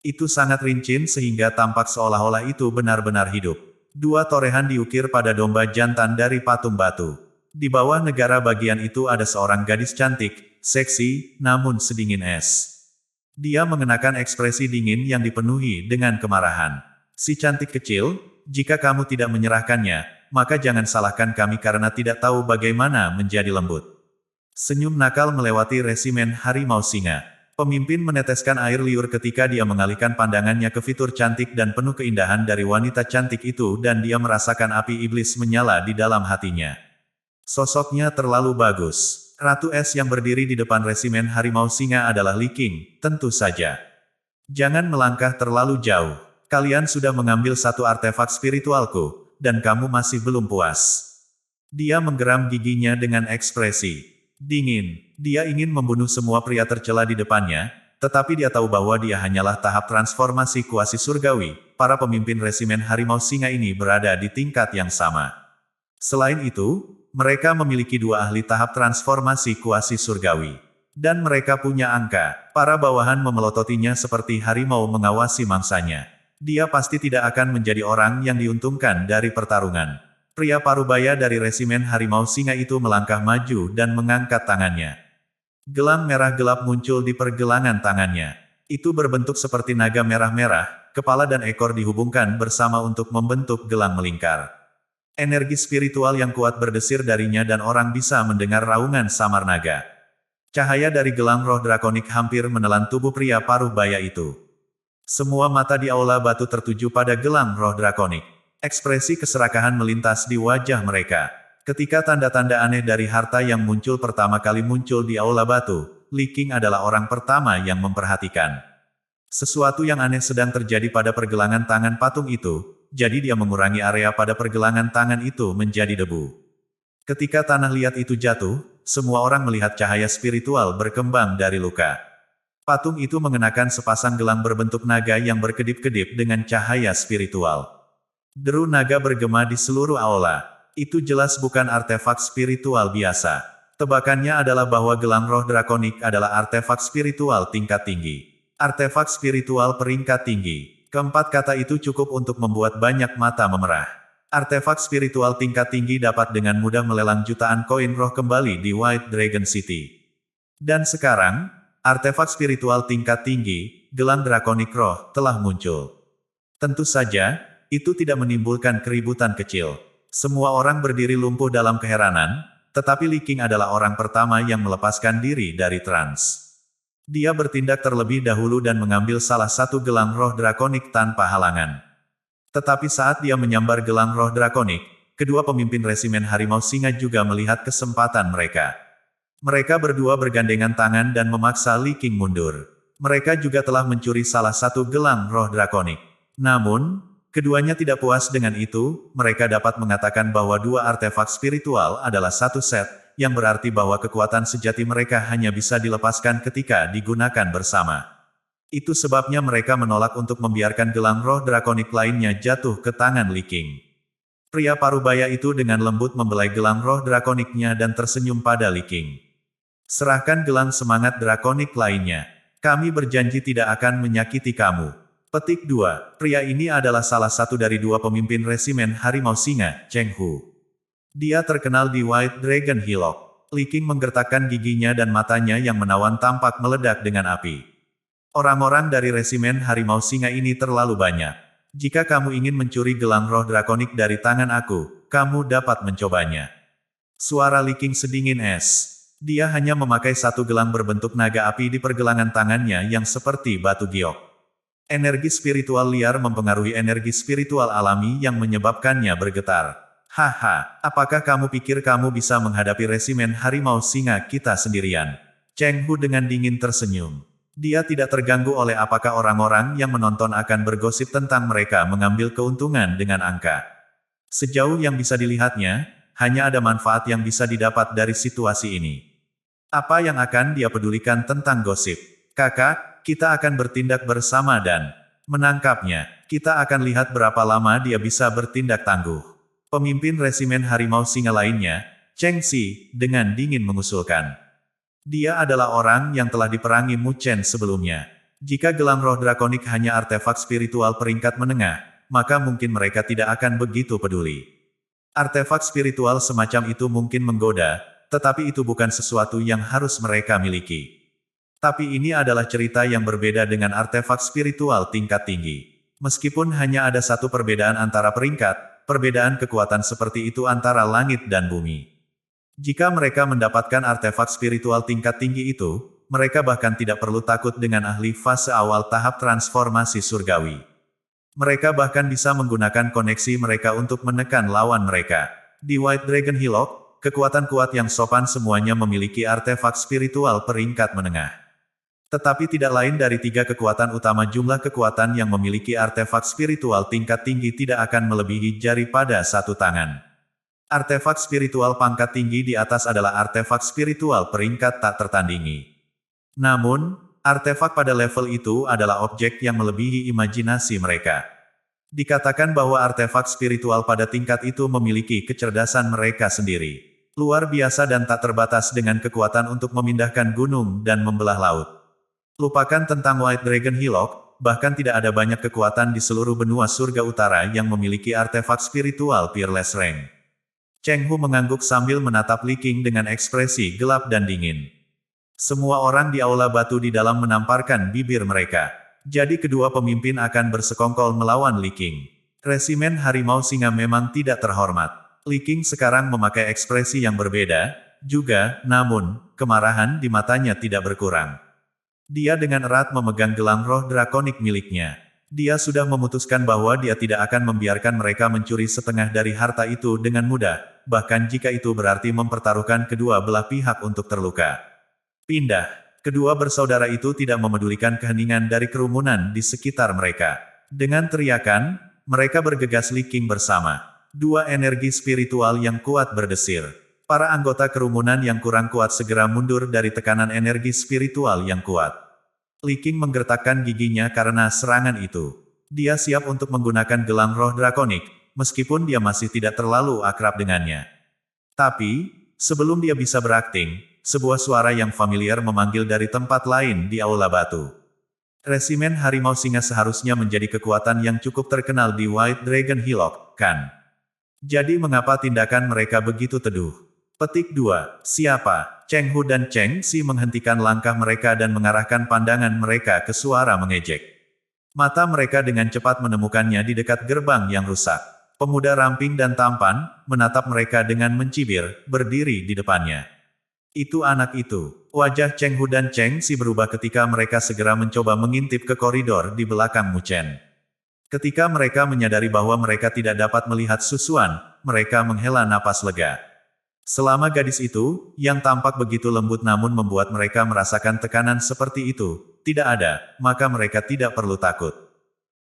Itu sangat rincin sehingga tampak seolah-olah itu benar-benar hidup. 2 torehan diukir pada domba jantan dari patung batu. Di bawah negara bagian itu ada seorang gadis cantik, seksi, namun sedingin es. Dia mengenakan ekspresi dingin yang dipenuhi dengan kemarahan. Si cantik kecil, jika kamu tidak menyerahkannya, maka jangan salahkan kami karena tidak tahu bagaimana menjadi lembut. Senyum nakal melewati resimen harimau singa. Pemimpin meneteskan air liur ketika dia mengalihkan pandangannya ke fitur cantik dan penuh keindahan dari wanita cantik itu dan dia merasakan api iblis menyala di dalam hatinya. Sosoknya terlalu bagus. Ratu Es yang berdiri di depan resimen harimau singa adalah Li Qing, tentu saja. Jangan melangkah terlalu jauh. Kalian sudah mengambil satu artefak spiritualku, dan kamu masih belum puas. Dia menggeram giginya dengan ekspresi dingin. Dia ingin membunuh semua pria tercela di depannya, tetapi dia tahu bahwa dia hanyalah tahap transformasi kuasi surgawi. Para pemimpin resimen harimau singa ini berada di tingkat yang sama. Selain itu, mereka memiliki dua ahli tahap transformasi kuasi surgawi. Dan mereka punya angka. Para bawahan memelototinya seperti harimau mengawasi mangsanya. Dia pasti tidak akan menjadi orang yang diuntungkan dari pertarungan. Pria parubaya dari resimen harimau singa itu melangkah maju dan mengangkat tangannya. Gelang merah gelap muncul di pergelangan tangannya. Itu berbentuk seperti naga merah-merah, kepala dan ekor dihubungkan bersama untuk membentuk gelang melingkar. Energi spiritual yang kuat berdesir darinya dan orang bisa mendengar raungan samar naga. Cahaya dari gelang roh drakonik hampir menelan tubuh pria parubaya itu. Semua mata di aula batu tertuju pada gelang roh drakonik. Ekspresi keserakahan melintas di wajah mereka. Ketika tanda-tanda aneh dari harta yang muncul pertama kali muncul di aula batu, Li Qing adalah orang pertama yang memperhatikan. Sesuatu yang aneh sedang terjadi pada pergelangan tangan patung itu, jadi dia mengurangi area pada pergelangan tangan itu menjadi debu. Ketika tanah liat itu jatuh, semua orang melihat cahaya spiritual berkembang dari luka. Patung itu mengenakan sepasang gelang berbentuk naga yang berkedip-kedip dengan cahaya spiritual. Deru naga bergema di seluruh aula. Itu jelas bukan artefak spiritual biasa. Tebakannya adalah bahwa gelang roh drakonik adalah artefak spiritual tingkat tinggi. Artefak spiritual peringkat tinggi. Keempat kata itu cukup untuk membuat banyak mata memerah. Artefak spiritual tingkat tinggi dapat dengan mudah melelang jutaan koin roh kembali di White Dragon City. Dan sekarang, artefak spiritual tingkat tinggi, gelang drakonik roh, telah muncul. Tentu saja, itu tidak menimbulkan keributan kecil. Semua orang berdiri lumpuh dalam keheranan, tetapi Li Qing adalah orang pertama yang melepaskan diri dari trans. Dia bertindak terlebih dahulu dan mengambil salah satu gelang roh drakonik tanpa halangan. Tetapi saat dia menyambar gelang roh drakonik, kedua pemimpin resimen harimau singa juga melihat kesempatan mereka. Mereka berdua bergandengan tangan dan memaksa Li Qing mundur. Mereka juga telah mencuri salah satu gelang roh drakonik. Namun, keduanya tidak puas dengan itu, mereka dapat mengatakan bahwa dua artefak spiritual adalah satu set, yang berarti bahwa kekuatan sejati mereka hanya bisa dilepaskan ketika digunakan bersama. Itu sebabnya mereka menolak untuk membiarkan gelang roh drakonik lainnya jatuh ke tangan Li Qing. Pria parubaya itu dengan lembut membelai gelang roh drakoniknya dan tersenyum pada Li Qing. Serahkan gelang semangat drakonik lainnya. Kami berjanji tidak akan menyakiti kamu. Petik 2. Pria ini adalah salah satu dari dua pemimpin resimen harimau singa, Cheng Hu. Dia terkenal di White Dragon Hillock. Li Qing menggertakkan giginya dan matanya yang menawan tampak meledak dengan api. Orang-orang dari resimen harimau singa ini terlalu banyak. Jika kamu ingin mencuri gelang roh drakonik dari tangan aku, kamu dapat mencobanya. Suara Li Qing sedingin es. Dia hanya memakai satu gelang berbentuk naga api di pergelangan tangannya yang seperti batu giok. Energi spiritual liar mempengaruhi energi spiritual alami yang menyebabkannya bergetar. Haha, apakah kamu pikir kamu bisa menghadapi resimen harimau singa kita sendirian? Cheng Hu dengan dingin tersenyum. Dia tidak terganggu oleh apakah orang-orang yang menonton akan bergosip tentang mereka mengambil keuntungan dengan angka. Sejauh yang bisa dilihatnya, hanya ada manfaat yang bisa didapat dari situasi ini. Apa yang akan dia pedulikan tentang gosip? Kakak, kita akan bertindak bersama dan menangkapnya. Kita akan lihat berapa lama dia bisa bertindak tangguh. Pemimpin resimen harimau singa lainnya, Cheng Xi, dengan dingin mengusulkan. Dia adalah orang yang telah diperangi Mu Chen sebelumnya. Jika gelang roh drakonik hanya artefak spiritual peringkat menengah, maka mungkin mereka tidak akan begitu peduli. Artefak spiritual semacam itu mungkin menggoda, tetapi itu bukan sesuatu yang harus mereka miliki. Tapi ini adalah cerita yang berbeda dengan artefak spiritual tingkat tinggi. Meskipun hanya ada satu perbedaan antara peringkat, perbedaan kekuatan seperti itu antara langit dan bumi. Jika mereka mendapatkan artefak spiritual tingkat tinggi itu, mereka bahkan tidak perlu takut dengan ahli fase awal tahap transformasi surgawi. Mereka bahkan bisa menggunakan koneksi mereka untuk menekan lawan mereka. Di White Dragon Hillock, kekuatan kuat yang sopan semuanya memiliki artefak spiritual peringkat menengah. Tetapi tidak lain dari 3 kekuatan utama, jumlah kekuatan yang memiliki artefak spiritual tingkat tinggi tidak akan melebihi jari pada satu tangan. Artefak spiritual pangkat tinggi di atas adalah artefak spiritual peringkat tak tertandingi. Namun, artefak pada level itu adalah objek yang melebihi imajinasi mereka. Dikatakan bahwa artefak spiritual pada tingkat itu memiliki kecerdasan mereka sendiri. Luar biasa dan tak terbatas dengan kekuatan untuk memindahkan gunung dan membelah laut. Lupakan tentang White Dragon Hillock, bahkan tidak ada banyak kekuatan di seluruh benua surga utara yang memiliki artefak spiritual Peerless Rank. Cheng Hu mengangguk sambil menatap Li Qing dengan ekspresi gelap dan dingin. Semua orang di aula batu di dalam menamparkan bibir mereka. Jadi kedua pemimpin akan bersekongkol melawan Li Qing. Resimen Harimau Singa memang tidak terhormat. Li Qing sekarang memakai ekspresi yang berbeda, juga, namun, kemarahan di matanya tidak berkurang. Dia dengan erat memegang gelang roh drakonik miliknya. Dia sudah memutuskan bahwa dia tidak akan membiarkan mereka mencuri setengah dari harta itu dengan mudah, bahkan jika itu berarti mempertaruhkan kedua belah pihak untuk terluka. Pindah. Kedua bersaudara itu tidak memedulikan keheningan dari kerumunan di sekitar mereka. Dengan teriakan, mereka bergegas Li Qing bersama. Dua energi spiritual yang kuat berdesir. Para anggota kerumunan yang kurang kuat segera mundur dari tekanan energi spiritual yang kuat. Li Qing menggertakkan giginya karena serangan itu. Dia siap untuk menggunakan gelang roh drakonik, meskipun dia masih tidak terlalu akrab dengannya. Tapi, sebelum dia bisa berakting, sebuah suara yang familiar memanggil dari tempat lain di aula batu. Resimen Harimau Singa seharusnya menjadi kekuatan yang cukup terkenal di White Dragon Hillock, kan? Jadi mengapa tindakan mereka begitu teduh? Petik 2. Siapa? Cheng Hu dan Cheng Xi menghentikan langkah mereka dan mengarahkan pandangan mereka ke suara mengejek. Mata mereka dengan cepat menemukannya di dekat gerbang yang rusak. Pemuda ramping dan tampan, menatap mereka dengan mencibir, berdiri di depannya. Itu anak itu. Wajah Cheng Hu dan Cheng Xi berubah ketika mereka segera mencoba mengintip ke koridor di belakang Mu Chen. Ketika mereka menyadari bahwa mereka tidak dapat melihat Susuan, mereka menghela napas lega. Selama gadis itu, yang tampak begitu lembut namun membuat mereka merasakan tekanan seperti itu, tidak ada, maka mereka tidak perlu takut.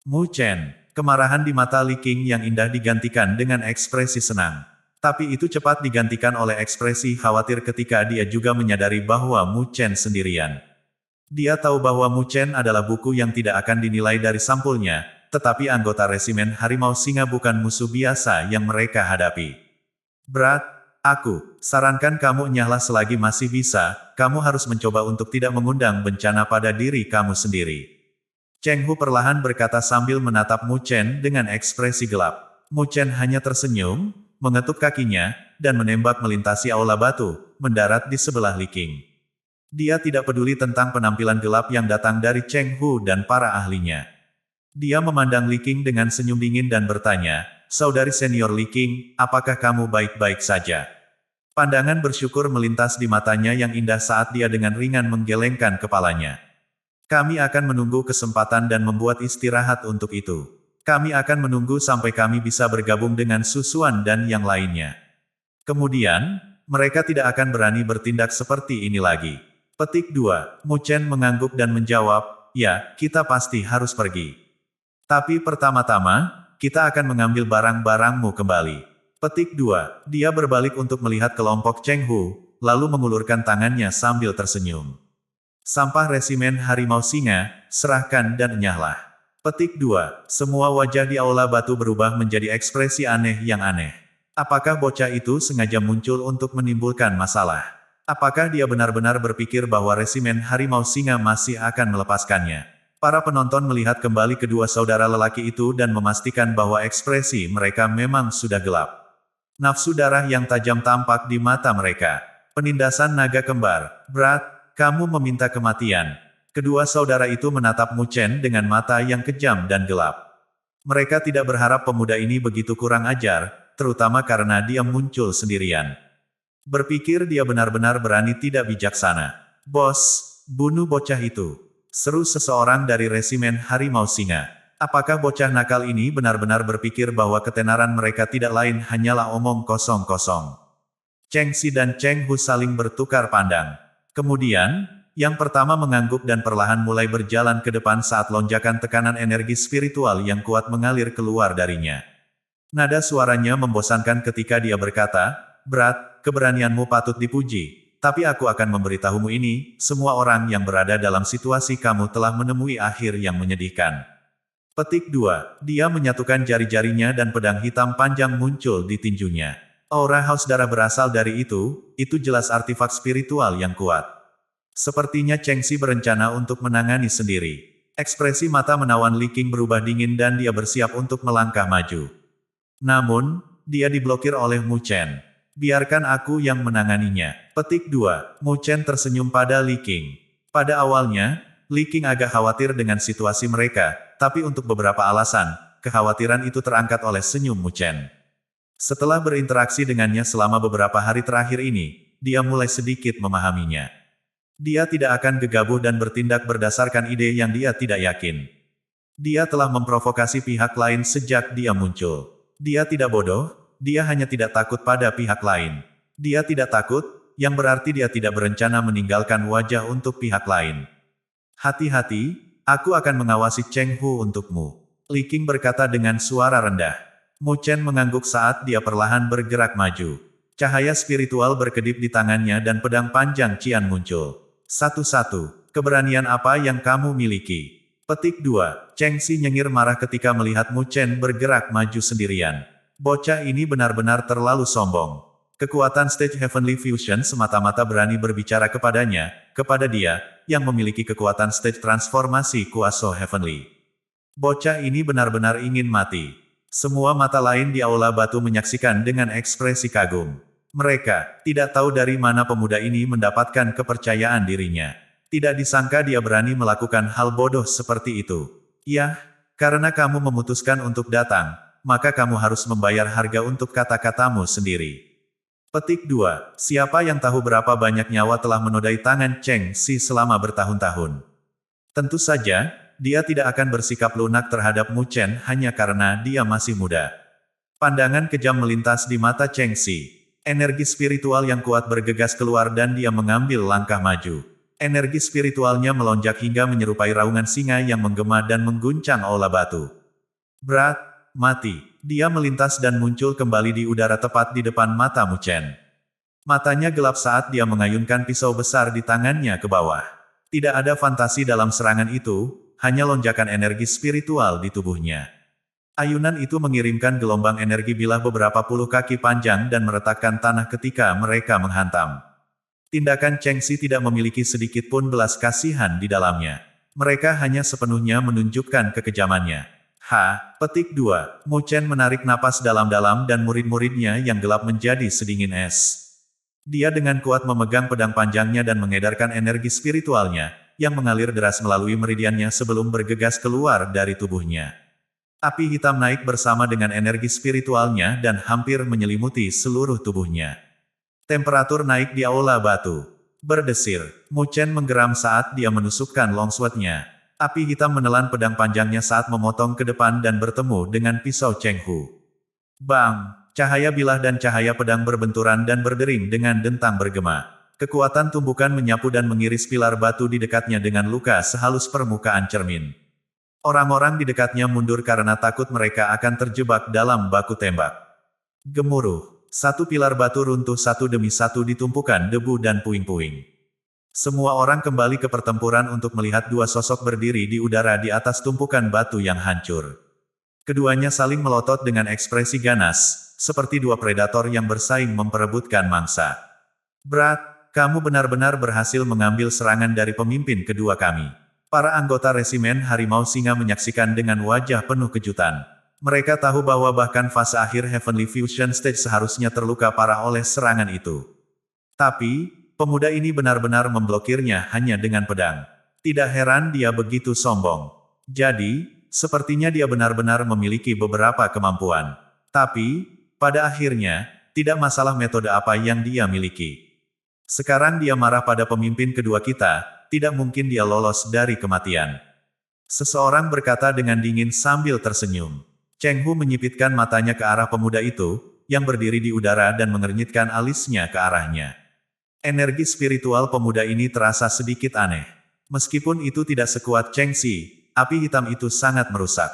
Mu Chen, kemarahan di mata Li Qing yang indah digantikan dengan ekspresi senang. Tapi itu cepat digantikan oleh ekspresi khawatir ketika dia juga menyadari bahwa Mu Chen sendirian. Dia tahu bahwa Mu Chen adalah buku yang tidak akan dinilai dari sampulnya, tetapi anggota resimen Harimau Singa bukan musuh biasa yang mereka hadapi. Berat. Aku sarankan kamu nyahlah selagi masih bisa, kamu harus mencoba untuk tidak mengundang bencana pada diri kamu sendiri. Cheng Hu perlahan berkata sambil menatap Mu Chen dengan ekspresi gelap. Mu Chen hanya tersenyum, mengetuk kakinya, dan menembak melintasi aula batu, mendarat di sebelah Li Qing. Dia tidak peduli tentang penampilan gelap yang datang dari Cheng Hu dan para ahlinya. Dia memandang Li Qing dengan senyum dingin dan bertanya, "Saudari senior Li Qing, apakah kamu baik-baik saja?" Pandangan bersyukur melintas di matanya yang indah saat dia dengan ringan menggelengkan kepalanya. Kami akan menunggu kesempatan dan membuat istirahat untuk itu. Kami akan menunggu sampai kami bisa bergabung dengan Susuan dan yang lainnya. Kemudian, mereka tidak akan berani bertindak seperti ini lagi. Petik 2. Mu Chen mengangguk dan menjawab, "Ya, kita pasti harus pergi. Tapi pertama-tama, kita akan mengambil barang-barangmu kembali." Petik 2. Dia berbalik untuk melihat kelompok Cheng Hu, lalu mengulurkan tangannya sambil tersenyum. Sampah resimen Harimau Singa, serahkan dan enyahlah. Petik 2. Semua wajah di aula batu berubah menjadi ekspresi aneh yang aneh. Apakah bocah itu sengaja muncul untuk menimbulkan masalah? Apakah dia benar-benar berpikir bahwa resimen Harimau Singa masih akan melepaskannya? Para penonton melihat kembali kedua saudara lelaki itu dan memastikan bahwa ekspresi mereka memang sudah gelap. Nafsu darah yang tajam tampak di mata mereka. Penindasan naga kembar. Berat, kamu meminta kematian. Kedua saudara itu menatap Mu Chen dengan mata yang kejam dan gelap. Mereka tidak berharap pemuda ini begitu kurang ajar, terutama karena dia muncul sendirian. Berpikir dia benar-benar berani tidak bijaksana. Bos, bunuh bocah itu. Seru seseorang dari resimen Harimau Singa. Apakah bocah nakal ini benar-benar berpikir bahwa ketenaran mereka tidak lain hanyalah omong kosong-kosong? Cheng Xi dan Cheng Hu saling bertukar pandang. Kemudian, yang pertama mengangguk dan perlahan mulai berjalan ke depan saat lonjakan tekanan energi spiritual yang kuat mengalir keluar darinya. Nada suaranya membosankan ketika dia berkata, "Berat, keberanianmu patut dipuji. Tapi aku akan memberitahumu ini, semua orang yang berada dalam situasi kamu telah menemui akhir yang menyedihkan." Petik 2. Dia menyatukan jari-jarinya dan pedang hitam panjang muncul di tinjunya. Aura haus darah berasal dari itu jelas artefak spiritual yang kuat. Sepertinya Cheng Xi berencana untuk menangani sendiri. Ekspresi mata menawan Li Qing berubah dingin dan dia bersiap untuk melangkah maju. Namun, dia diblokir oleh Mu Chen. Biarkan aku yang menanganinya. Petik 2. Mu Chen tersenyum pada Li Qing. Pada awalnya, Li Qing agak khawatir dengan situasi mereka, tapi untuk beberapa alasan, kekhawatiran itu terangkat oleh senyum Mu Chen. Setelah berinteraksi dengannya selama beberapa hari terakhir ini, dia mulai sedikit memahaminya. Dia tidak akan gegabah dan bertindak berdasarkan ide yang dia tidak yakin. Dia telah memprovokasi pihak lain sejak dia muncul. Dia tidak bodoh, dia hanya tidak takut pada pihak lain. Dia tidak takut, yang berarti dia tidak berencana meninggalkan wajah untuk pihak lain. Hati-hati, aku akan mengawasi Cheng Hu untukmu. Li Qing berkata dengan suara rendah. Mu Chen mengangguk saat dia perlahan bergerak maju. Cahaya spiritual berkedip di tangannya dan pedang panjang Qian muncul. Satu-satu, keberanian apa yang kamu miliki? Petik 2. Cheng Xi nyengir marah ketika melihat Mu Chen bergerak maju sendirian. Bocah ini benar-benar terlalu sombong. Kekuatan Stage Heavenly Fusion semata-mata berani berbicara kepada dia, yang memiliki kekuatan Stage Transformasi Kuaso Heavenly. Bocah ini benar-benar ingin mati. Semua mata lain di aula batu menyaksikan dengan ekspresi kagum. Mereka tidak tahu dari mana pemuda ini mendapatkan kepercayaan dirinya. Tidak disangka dia berani melakukan hal bodoh seperti itu. Yah, karena kamu memutuskan untuk datang, maka kamu harus membayar harga untuk kata-katamu sendiri. Petik 2. Siapa yang tahu berapa banyak nyawa telah menodai tangan Cheng Xi selama bertahun-tahun? Tentu saja, dia tidak akan bersikap lunak terhadap Mu Chen hanya karena dia masih muda. Pandangan kejam melintas di mata Cheng Xi. Energi spiritual yang kuat bergegas keluar dan dia mengambil langkah maju. Energi spiritualnya melonjak hingga menyerupai raungan singa yang menggema dan mengguncang aula batu. Berat, mati. Dia melintas dan muncul kembali di udara tepat di depan mata Mu Chen. Matanya gelap saat dia mengayunkan pisau besar di tangannya ke bawah. Tidak ada fantasi dalam serangan itu, hanya lonjakan energi spiritual di tubuhnya. Ayunan itu mengirimkan gelombang energi bilah beberapa puluh kaki panjang dan meretakkan tanah ketika mereka menghantam. Tindakan Cheng Xi tidak memiliki sedikit pun belas kasihan di dalamnya. Mereka hanya sepenuhnya menunjukkan kekejamannya. Petik 2. Mu Chen menarik napas dalam-dalam dan murid-muridnya yang gelap menjadi sedingin es. Dia dengan kuat memegang pedang panjangnya dan mengedarkan energi spiritualnya, yang mengalir deras melalui meridiannya sebelum bergegas keluar dari tubuhnya. Api hitam naik bersama dengan energi spiritualnya dan hampir menyelimuti seluruh tubuhnya. Temperatur naik di aula batu. Berdesir, Mu Chen menggeram saat dia menusukkan longsword-nya. Api hitam menelan pedang panjangnya saat memotong ke depan dan bertemu dengan pisau Cheng Hu. Bang! Cahaya bilah dan cahaya pedang berbenturan dan berdering dengan dentang bergema. Kekuatan tumbukan menyapu dan mengiris pilar batu di dekatnya dengan luka sehalus permukaan cermin. Orang-orang di dekatnya mundur karena takut mereka akan terjebak dalam baku tembak. Gemuruh. Satu pilar batu runtuh satu demi satu di tumpukan debu dan puing-puing. Semua orang kembali ke pertempuran untuk melihat dua sosok berdiri di udara di atas tumpukan batu yang hancur. Keduanya saling melotot dengan ekspresi ganas, seperti dua predator yang bersaing memperebutkan mangsa. Berat, kamu benar-benar berhasil mengambil serangan dari pemimpin kedua kami. Para anggota resimen Harimau Singa menyaksikan dengan wajah penuh kejutan. Mereka tahu bahwa bahkan fase akhir Heavenly Fusion Stage seharusnya terluka parah oleh serangan itu. Tapi, pemuda ini benar-benar memblokirnya hanya dengan pedang. Tidak heran dia begitu sombong. Jadi, sepertinya dia benar-benar memiliki beberapa kemampuan. Tapi, pada akhirnya, tidak masalah metode apa yang dia miliki. Sekarang dia marah pada pemimpin kedua kita, tidak mungkin dia lolos dari kematian. Seseorang berkata dengan dingin sambil tersenyum. Cheng Hu menyipitkan matanya ke arah pemuda itu, yang berdiri di udara dan mengernyitkan alisnya ke arahnya. Energi spiritual pemuda ini terasa sedikit aneh. Meskipun itu tidak sekuat Cheng Si, api hitam itu sangat merusak.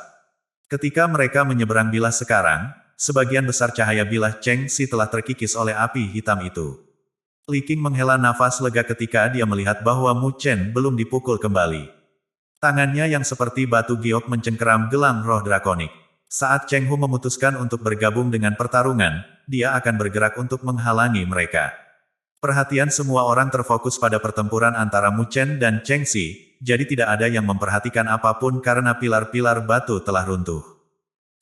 Ketika mereka menyeberang bilah sekarang, sebagian besar cahaya bilah Cheng Si telah terkikis oleh api hitam itu. Li Qing menghela nafas lega ketika dia melihat bahwa Mu Chen belum dipukul kembali. Tangannya yang seperti batu giok mencengkeram gelang roh drakonik. Saat Cheng Hu memutuskan untuk bergabung dengan pertarungan, dia akan bergerak untuk menghalangi mereka. Perhatian semua orang terfokus pada pertempuran antara Mu Chen dan Cheng Si, jadi tidak ada yang memperhatikan apapun karena pilar-pilar batu telah runtuh.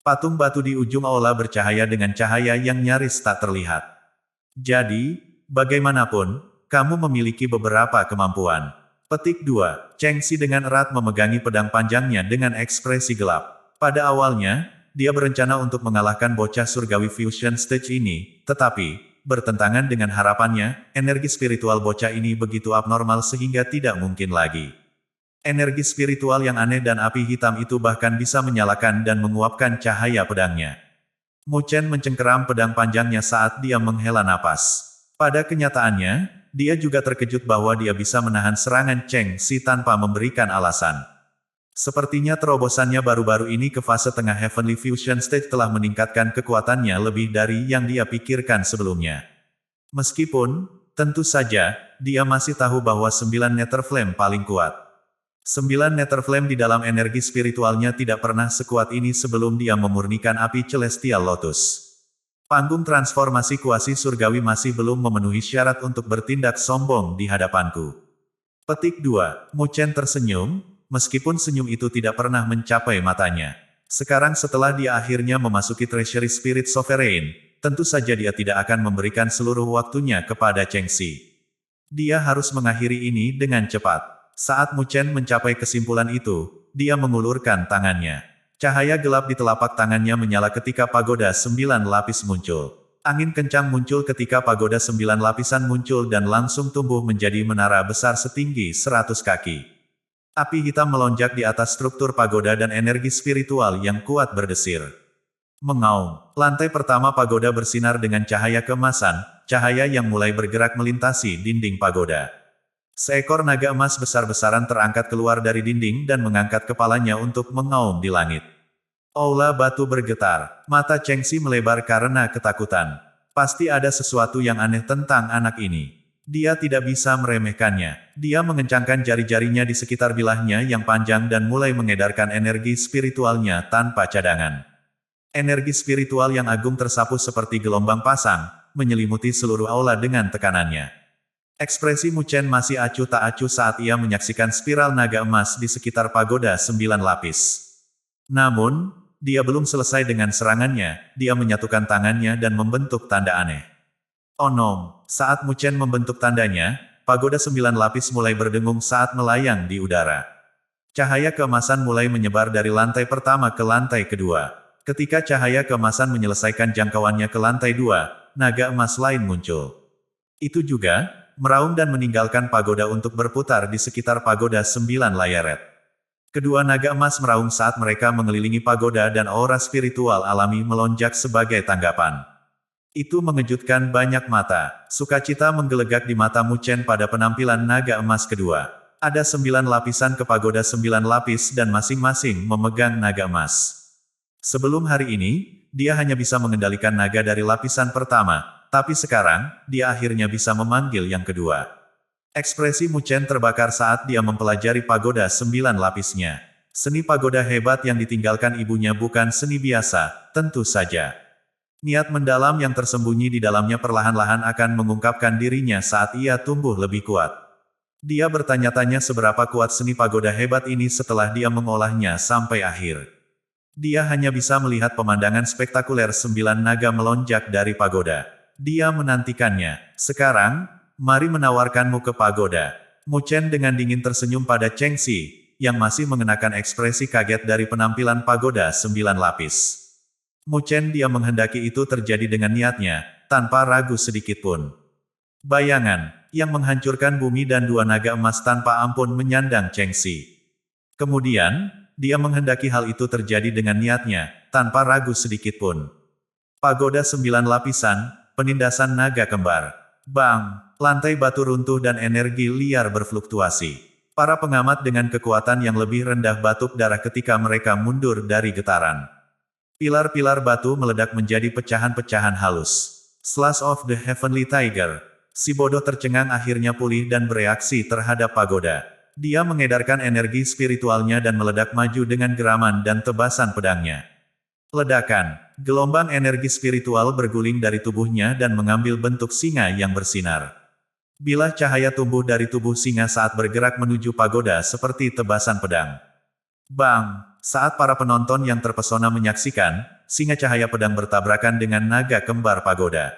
Patung batu di ujung aula bercahaya dengan cahaya yang nyaris tak terlihat. Jadi, bagaimanapun, kamu memiliki beberapa kemampuan. Petik 2. Cheng Si dengan erat memegangi pedang panjangnya dengan ekspresi gelap. Pada awalnya, dia berencana untuk mengalahkan bocah surgawi Fusion Stage ini, tetapi, bertentangan dengan harapannya, energi spiritual bocah ini begitu abnormal sehingga tidak mungkin lagi. Energi spiritual yang aneh dan api hitam itu bahkan bisa menyalakan dan menguapkan cahaya pedangnya. Mu Chen mencengkeram pedang panjangnya saat dia menghela napas. Pada kenyataannya, dia juga terkejut bahwa dia bisa menahan serangan Cheng Si tanpa memberikan alasan. Sepertinya terobosannya baru-baru ini ke fase tengah Heavenly Fusion Stage telah meningkatkan kekuatannya lebih dari yang dia pikirkan sebelumnya. Meskipun, tentu saja, dia masih tahu bahwa 9 Nether Flame paling kuat. 9 Nether Flame di dalam energi spiritualnya tidak pernah sekuat ini sebelum dia memurnikan api Celestial Lotus. Panggung transformasi kuasi surgawi masih belum memenuhi syarat untuk bertindak sombong di hadapanku. Petik 2. Mu Chen tersenyum, meskipun senyum itu tidak pernah mencapai matanya. Sekarang setelah dia akhirnya memasuki Treasury Spirit Sovereign, tentu saja dia tidak akan memberikan seluruh waktunya kepada Cheng Si. Dia harus mengakhiri ini dengan cepat. Saat Mu Chen mencapai kesimpulan itu, dia mengulurkan tangannya. Cahaya gelap di telapak tangannya menyala ketika pagoda 9 lapis muncul. Angin kencang muncul ketika pagoda 9 lapisan muncul dan langsung tumbuh menjadi menara besar setinggi 100 kaki. Api hitam melonjak di atas struktur pagoda dan energi spiritual yang kuat berdesir. Mengaum, lantai pertama pagoda bersinar dengan cahaya keemasan, cahaya yang mulai bergerak melintasi dinding pagoda. Seekor naga emas besar-besaran terangkat keluar dari dinding dan mengangkat kepalanya untuk mengaum di langit. Aula batu bergetar. Mata Cheng Si melebar karena ketakutan. Pasti ada sesuatu yang aneh tentang anak ini. Dia tidak bisa meremehkannya. Dia mengencangkan jari-jarinya di sekitar bilahnya yang panjang dan mulai mengedarkan energi spiritualnya tanpa cadangan. Energi spiritual yang agung tersapu seperti gelombang pasang, menyelimuti seluruh aula dengan tekanannya. Ekspresi Mu Chen masih acuh tak acuh saat ia menyaksikan spiral naga emas di sekitar pagoda 9 lapis. Namun, dia belum selesai dengan serangannya, dia menyatukan tangannya dan membentuk tanda aneh. Onom, saat Mu Chen membentuk tandanya, pagoda 9 lapis mulai berdengung saat melayang di udara. Cahaya keemasan mulai menyebar dari lantai pertama ke lantai kedua. Ketika cahaya keemasan menyelesaikan jangkauannya ke lantai 2, naga emas lain muncul. Itu juga, meraung dan meninggalkan pagoda untuk berputar di sekitar pagoda 9 layeret. Kedua naga emas meraung saat mereka mengelilingi pagoda dan aura spiritual alami melonjak sebagai tanggapan. Itu mengejutkan banyak mata. Sukacita menggelegak di mata Mu Chen pada penampilan naga emas kedua. Ada 9 lapisan ke pagoda 9 lapis dan masing-masing memegang naga emas. Sebelum hari ini, dia hanya bisa mengendalikan naga dari lapisan pertama, tapi sekarang, dia akhirnya bisa memanggil yang kedua. Ekspresi Mu Chen terbakar saat dia mempelajari pagoda 9 lapisnya. Seni pagoda hebat yang ditinggalkan ibunya bukan seni biasa, tentu saja. Niat mendalam yang tersembunyi di dalamnya perlahan-lahan akan mengungkapkan dirinya saat ia tumbuh lebih kuat. Dia bertanya-tanya seberapa kuat seni pagoda hebat ini setelah dia mengolahnya sampai akhir. Dia hanya bisa melihat pemandangan spektakuler 9 naga melonjak dari pagoda. Dia menantikannya. Sekarang, mari menawarkanmu ke pagoda. Mu Chen dengan dingin tersenyum pada Cheng Si, yang masih mengenakan ekspresi kaget dari penampilan pagoda 9 lapis. Mu Chen dia menghendaki itu terjadi dengan niatnya, tanpa ragu sedikitpun. Bayangan, yang menghancurkan bumi dan dua naga emas tanpa ampun menyandang Cheng Si. Kemudian, dia menghendaki hal itu terjadi dengan niatnya, tanpa ragu sedikitpun. Pagoda 9 lapisan, penindasan naga kembar. Bang! Lantai batu runtuh dan energi liar berfluktuasi. Para pengamat dengan kekuatan yang lebih rendah batuk darah ketika mereka mundur dari getaran. Pilar-pilar batu meledak menjadi pecahan-pecahan halus. Slash of the Heavenly Tiger. Si bodoh tercengang akhirnya pulih dan bereaksi terhadap pagoda. Dia mengedarkan energi spiritualnya dan meledak maju dengan geraman dan tebasan pedangnya. Ledakan. Gelombang energi spiritual berguling dari tubuhnya dan mengambil bentuk singa yang bersinar. Bilah cahaya tumbuh dari tubuh singa saat bergerak menuju pagoda seperti tebasan pedang. Bang! Saat para penonton yang terpesona menyaksikan, singa cahaya pedang bertabrakan dengan naga kembar pagoda.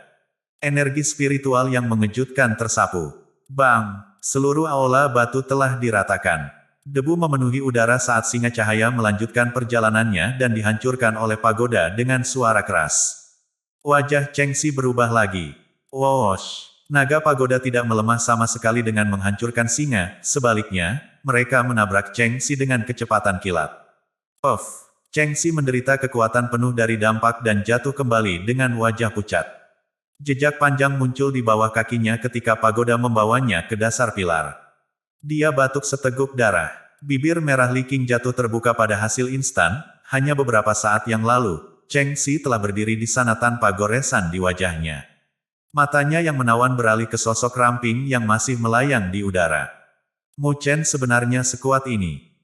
Energi spiritual yang mengejutkan tersapu. Bang! Seluruh aula batu telah diratakan. Debu memenuhi udara saat singa cahaya melanjutkan perjalanannya dan dihancurkan oleh pagoda dengan suara keras. Wajah Cheng Si berubah lagi. Whoosh! Naga pagoda tidak melemah sama sekali dengan menghancurkan singa, sebaliknya, mereka menabrak Cheng Si dengan kecepatan kilat. Puff! Cheng Si menderita kekuatan penuh dari dampak dan jatuh kembali dengan wajah pucat. Jejak panjang muncul di bawah kakinya ketika pagoda membawanya ke dasar pilar. Dia batuk seteguk darah. Bibir merah Li Qing jatuh terbuka pada hasil instan, hanya beberapa saat yang lalu, Cheng Si telah berdiri di sana tanpa goresan di wajahnya. Matanya yang menawan beralih ke sosok ramping yang masih melayang di udara. Mu Chen sebenarnya sekuat ini.